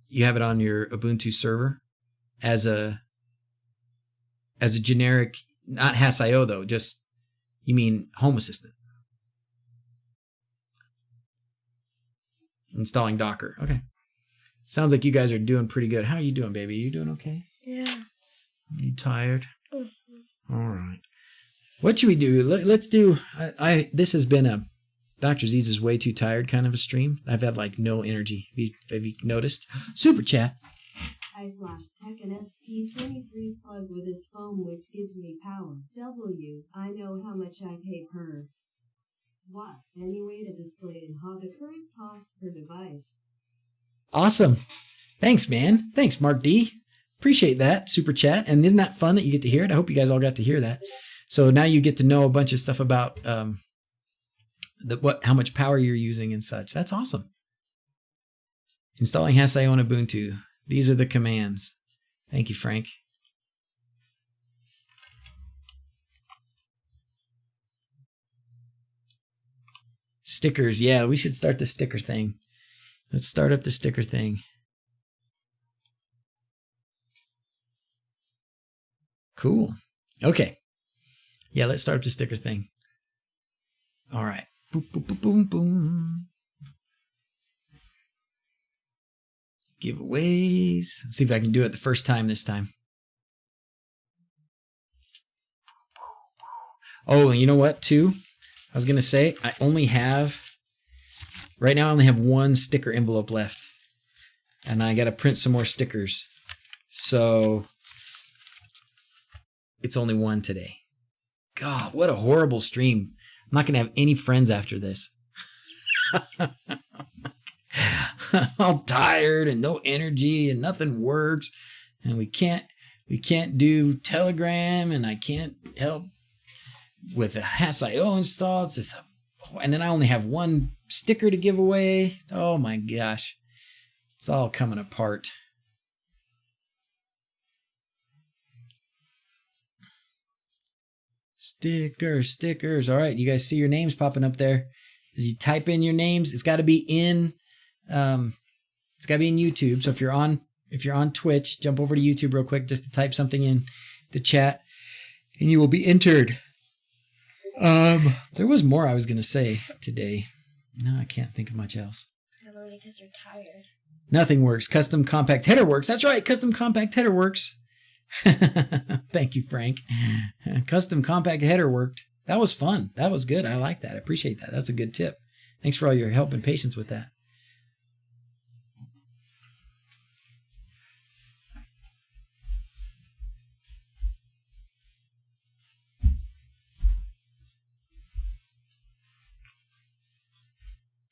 you have it on your Ubuntu server as a generic, not HasIO though, just, you mean Home Assistant. Installing Docker. Okay. Sounds like you guys are doing pretty good. How are you doing, baby? You doing okay? Yeah. You tired? Mm-hmm. All right. What should we do? Let's do. This has been a DrZzs is way too tired kind of a stream. I've had like no energy. Have you noticed? Super chat. I flashed Tech an SP23 plug with his phone, which gives me power. I know how much I pay per. What? Any way to display and how the current cost per device? Awesome. Thanks, man. Thanks, Mark D. Appreciate that super chat. And isn't that fun that you get to hear it? I hope you guys all got to hear that. So now you get to know a bunch of stuff about how much power you're using and such. That's awesome. Installing HasIO on Ubuntu. These are the commands. Thank you, Frank. Stickers. Yeah, we should start the sticker thing. Let's start up the sticker thing. Cool. Okay. Yeah, let's start up the sticker thing. All right. Boom, boom, boom, boom, boom. Giveaways. Let's see if I can do it the first time this time. Oh, and you know what, too? I was going to say, right now I only have one sticker envelope left. And I got to print some more stickers. So it's only one today. God, what a horrible stream. I'm not going to have any friends after this. I'm tired and no energy and nothing works. And we can't do Telegram, and I can't help with a HasIO install. And then I only have one sticker to give away. Oh my gosh. It's all coming apart. Stickers. All right, you guys see your names popping up there. As you type in your names, it's got to be in YouTube. So if you're on Twitch, jump over to YouTube real quick just to type something in the chat, and you will be entered. There was more I was going to say today. No, I can't think of much else. Probably because you're tired. Nothing works. Custom compact header works. That's right. Custom compact header works. Thank you, Frank. Custom compact header worked. That was fun. That was good. I like that. I appreciate that. That's a good tip. Thanks for all your help and patience with that.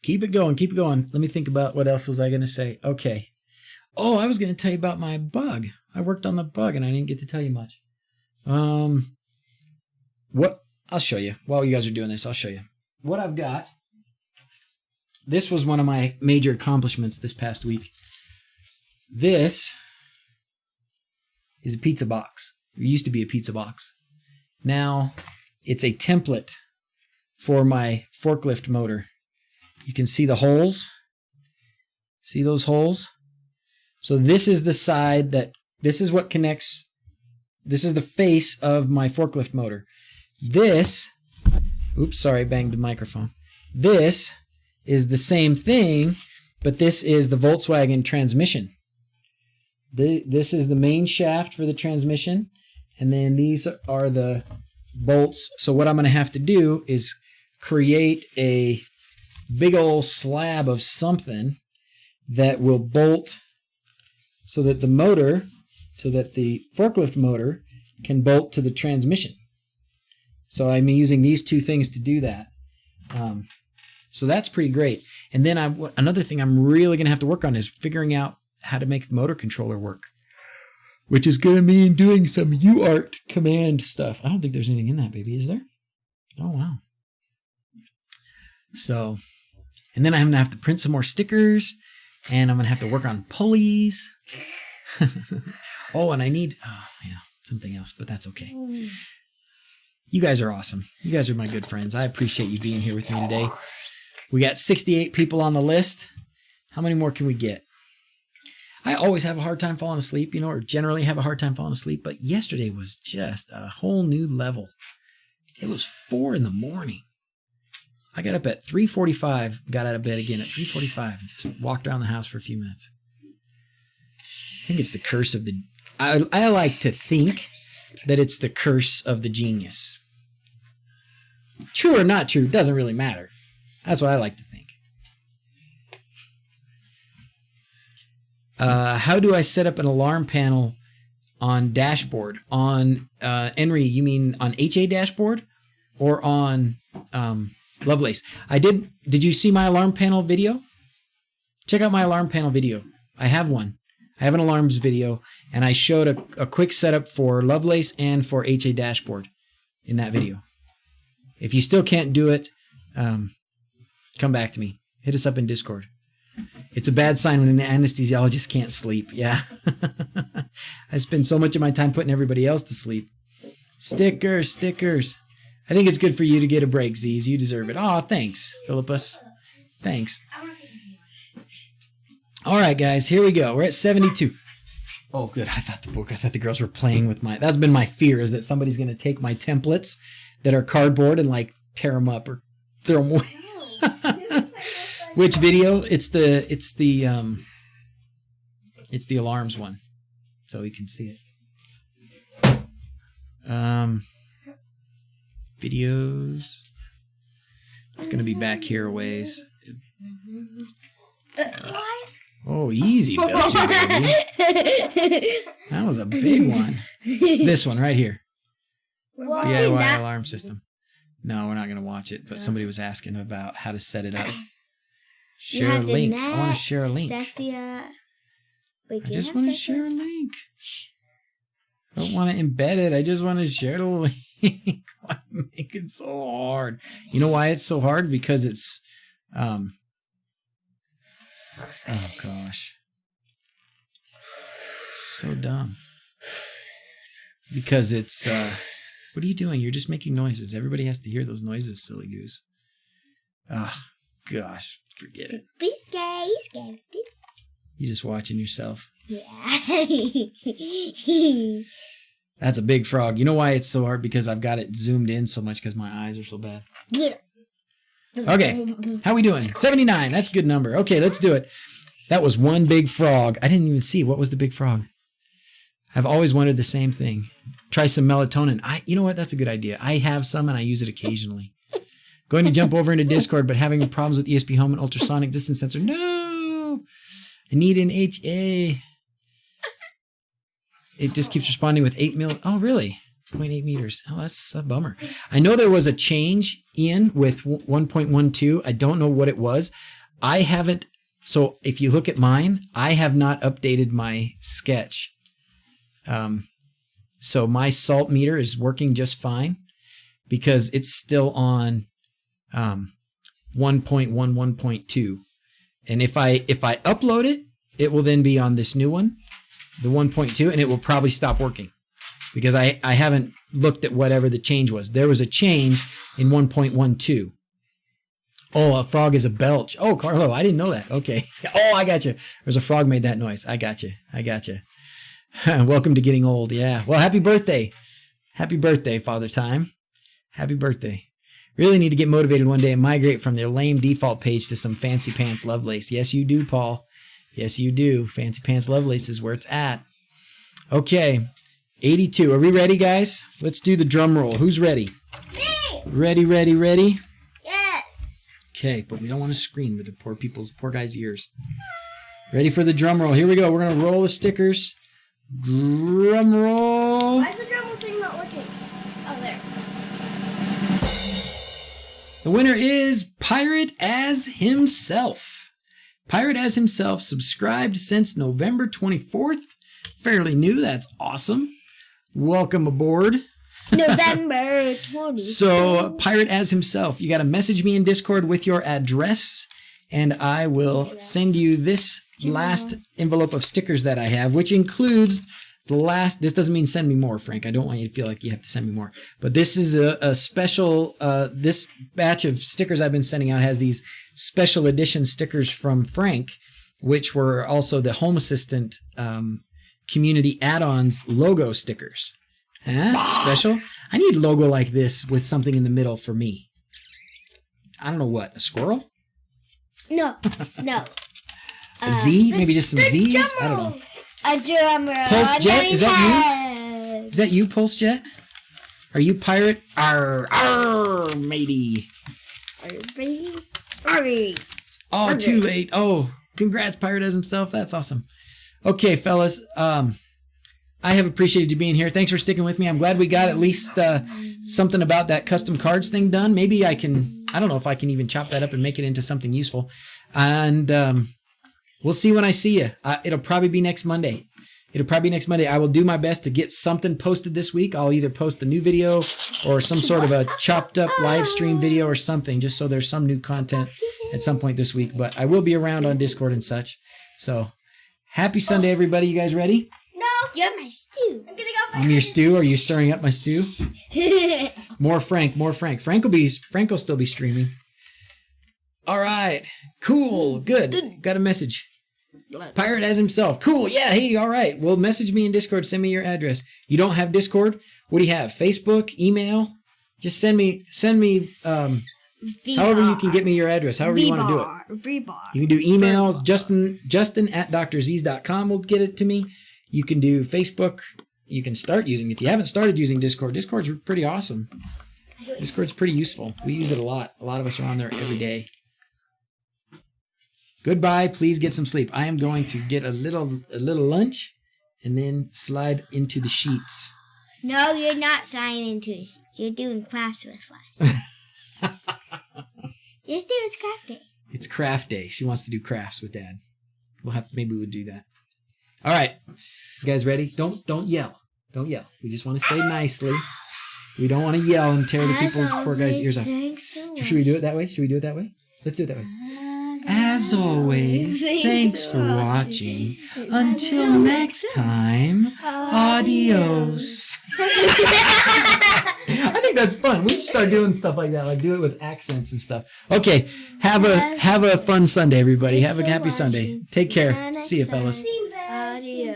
Keep it going. Keep it going. Let me think about what else was I going to say. Okay. Oh, I was going to tell you about my bug. I worked on the bug and I didn't get to tell you much. I'll show you. While you guys are doing this, I'll show you. What I've got. This was one of my major accomplishments this past week. This is a pizza box. It used to be a pizza box. Now it's a template for my forklift motor. You can see the holes. See those holes? So this is the side this is what connects. This is the face of my forklift motor. This, oops, sorry, banged the microphone. This is the same thing, but this is the Volkswagen transmission. This is the main shaft for the transmission, and then these are the bolts. So what I'm going to have to do is create a big old slab of something that will bolt so that the forklift motor can bolt to the transmission. So I'm using these two things to do that. So that's pretty great. And then another thing I'm really going to have to work on is figuring out how to make the motor controller work, which is going to mean doing some UART command stuff. I don't think there's anything in that, baby. Is there? Oh, wow. So, and then I'm going to have to print some more stickers, and I'm going to have to work on pulleys. Oh, and I need, something else, but that's okay. You guys are awesome. You guys are my good friends. I appreciate you being here with me today. We got 68 people on the list. How many more can we get? I always have a hard time falling asleep, or generally have a hard time falling asleep, but yesterday was just a whole new level. It was 4 a.m. I got up at 3:45, got out of bed again at 3:45, just walked around the house for a few minutes. I think it's the curse of the... I like to think that it's the curse of the genius. True or not true, doesn't really matter. That's what I like to think. How do I set up an alarm panel on dashboard? On Henry, you mean on HA dashboard or on Lovelace? Did you see my alarm panel video? Check out my alarm panel video. I have one. I have an alarms video, and I showed a quick setup for Lovelace and for HA dashboard in that video. If you still can't do it, come back to me. Hit us up in Discord. It's a bad sign when an anesthesiologist can't sleep. Yeah. I spend so much of my time putting everybody else to sleep. Stickers. I think it's good for you to get a break, Z's. You deserve it. Oh, thanks, Philippus. Thanks. All right, guys, here we go. We're at 72. Oh, good. I thought the girls were playing with that's been my fear, is that somebody's going to take my templates that are cardboard and tear them up or throw them away. Which video? It's the alarms one, so you can see it. Videos. It's going to be back here a ways. Oh, easy, Belcher, baby. That was a big one. It's this one right here. DIY alarm system. No, we're not going to watch it, but somebody was asking about how to set it up. Share a link. I want to share a link. I just want to share a link. I don't want to embed it. I just want to share the link. Why make it so hard? You know why it's so hard? Because it's... oh, gosh. So dumb. Because it's... what are you doing? You're just making noises. Everybody has to hear those noises, silly goose. Oh, gosh. Forget it. Be scared. You just watching yourself. Yeah. That's a big frog. You know why it's so hard? Because I've got it zoomed in so much because my eyes are so bad. Yeah. Okay. How we doing? 79. That's a good number. Okay, let's do it. That was one big frog. I didn't even see. What was the big frog? I've always wondered the same thing. Try some melatonin. You know what? That's a good idea. I have some and I use it occasionally. Going to jump over into Discord, but having problems with ESP home and ultrasonic distance sensor. No! I need an HA. It just keeps responding with 8 mil. Oh, really? 0.8 meters. Oh, that's a bummer. I know there was a change with 1.12. I don't know what it was. I haven't. So if you look at mine, I have not updated my sketch. So my salt meter is working just fine because it's still on 1.11.2. And if I upload it, it will then be on this new one, the 1.2, and it will probably stop working because I haven't looked at whatever the change was. There was a change in 1.12. Oh, a frog is a belch. Oh, Carlo, I didn't know that. Okay. Oh, I got you. There's a frog made that noise. I got you. Welcome to getting old. Yeah. Well, happy birthday. Happy birthday, Father Time. Happy birthday. Really need to get motivated one day and migrate from their lame default page to some fancy pants Lovelace. Yes, you do, Paul. Yes, you do. Fancy pants Lovelace is where it's at. Okay. 82. Are we ready, guys? Let's do the drum roll. Who's ready? Me! Ready? Yes. Okay, but we don't want to scream with the poor guy's ears. Ready for the drum roll. Here we go. We're going to roll the stickers. Drum roll. Why is the drum roll thing not working? Oh, there. winner is Pirate as himself. Pirate as himself, subscribed since November 24th. Fairly new. That's awesome. Welcome aboard. November 20th. So, Pirate as himself, you got to message me in Discord with your address, and I will send you this last envelope of stickers that I have, which includes the last. This doesn't mean send me more, Frank. I don't want you to feel like you have to send me more. But this is a special, this batch of stickers I've been sending out has these special edition stickers from Frank, which were also the Home Assistant community add-ons logo stickers. Huh? Special? I need a logo like this with something in the middle for me. I don't know what. A squirrel? No. A Z? Maybe just some Z's? I don't know. A drummer. Pulse Jet? Is that you? Is that you, Pulse Jet? Are you Pirate? Arr, matey. Oh, too late. Oh, congrats, Pirate as himself. That's awesome. Okay, fellas. I have appreciated you being here. Thanks for sticking with me. I'm glad we got at least something about that custom cards thing done. Maybe I don't know if I can even chop that up and make it into something useful. And we'll see when I see you. It'll probably be next Monday. I will do my best to get something posted this week. I'll either post a new video or some sort of a chopped up live stream video or something, just so there's some new content at some point this week. But I will be around on Discord and such. So happy Sunday, everybody. You guys ready? No, you're my stew. I'm gonna go. I'm your stew. Are you stirring up my stew? More Frank. Frank will still be streaming. All right. Cool. Good. Got a message. Pirate as himself. Cool. Yeah. Hey. All right. Well, message me in Discord. Send me your address. You don't have Discord? What do you have? Facebook? Email? Just send me. However you can get me your address. However you want to do it. You can do emails. Justin at DrZzs.com will get it to me. You can do Facebook. You can start using, if you haven't started using Discord, Discord's pretty awesome. Discord's pretty useful. We use it a lot. A lot of us are on there every day. Goodbye. Please get some sleep. I am going to get a little lunch and then slide into the sheets. No, you're not sliding into the sheets. You're doing crafts with us. This day is craft day. It's craft day. She wants to do crafts with Dad. Maybe we'll do that. All right. You guys ready? Don't yell. Don't yell. We just want to say nicely. We don't want to yell and tear the poor guy's ears off. Should we do it that way? Let's do it that way. As always, thanks for watching. Until next time, adios. I think that's fun. We should start doing stuff like that, like do it with accents and stuff. Okay, have a fun Sunday, everybody. Have a happy Sunday. Take care. See you, fellas. Adios.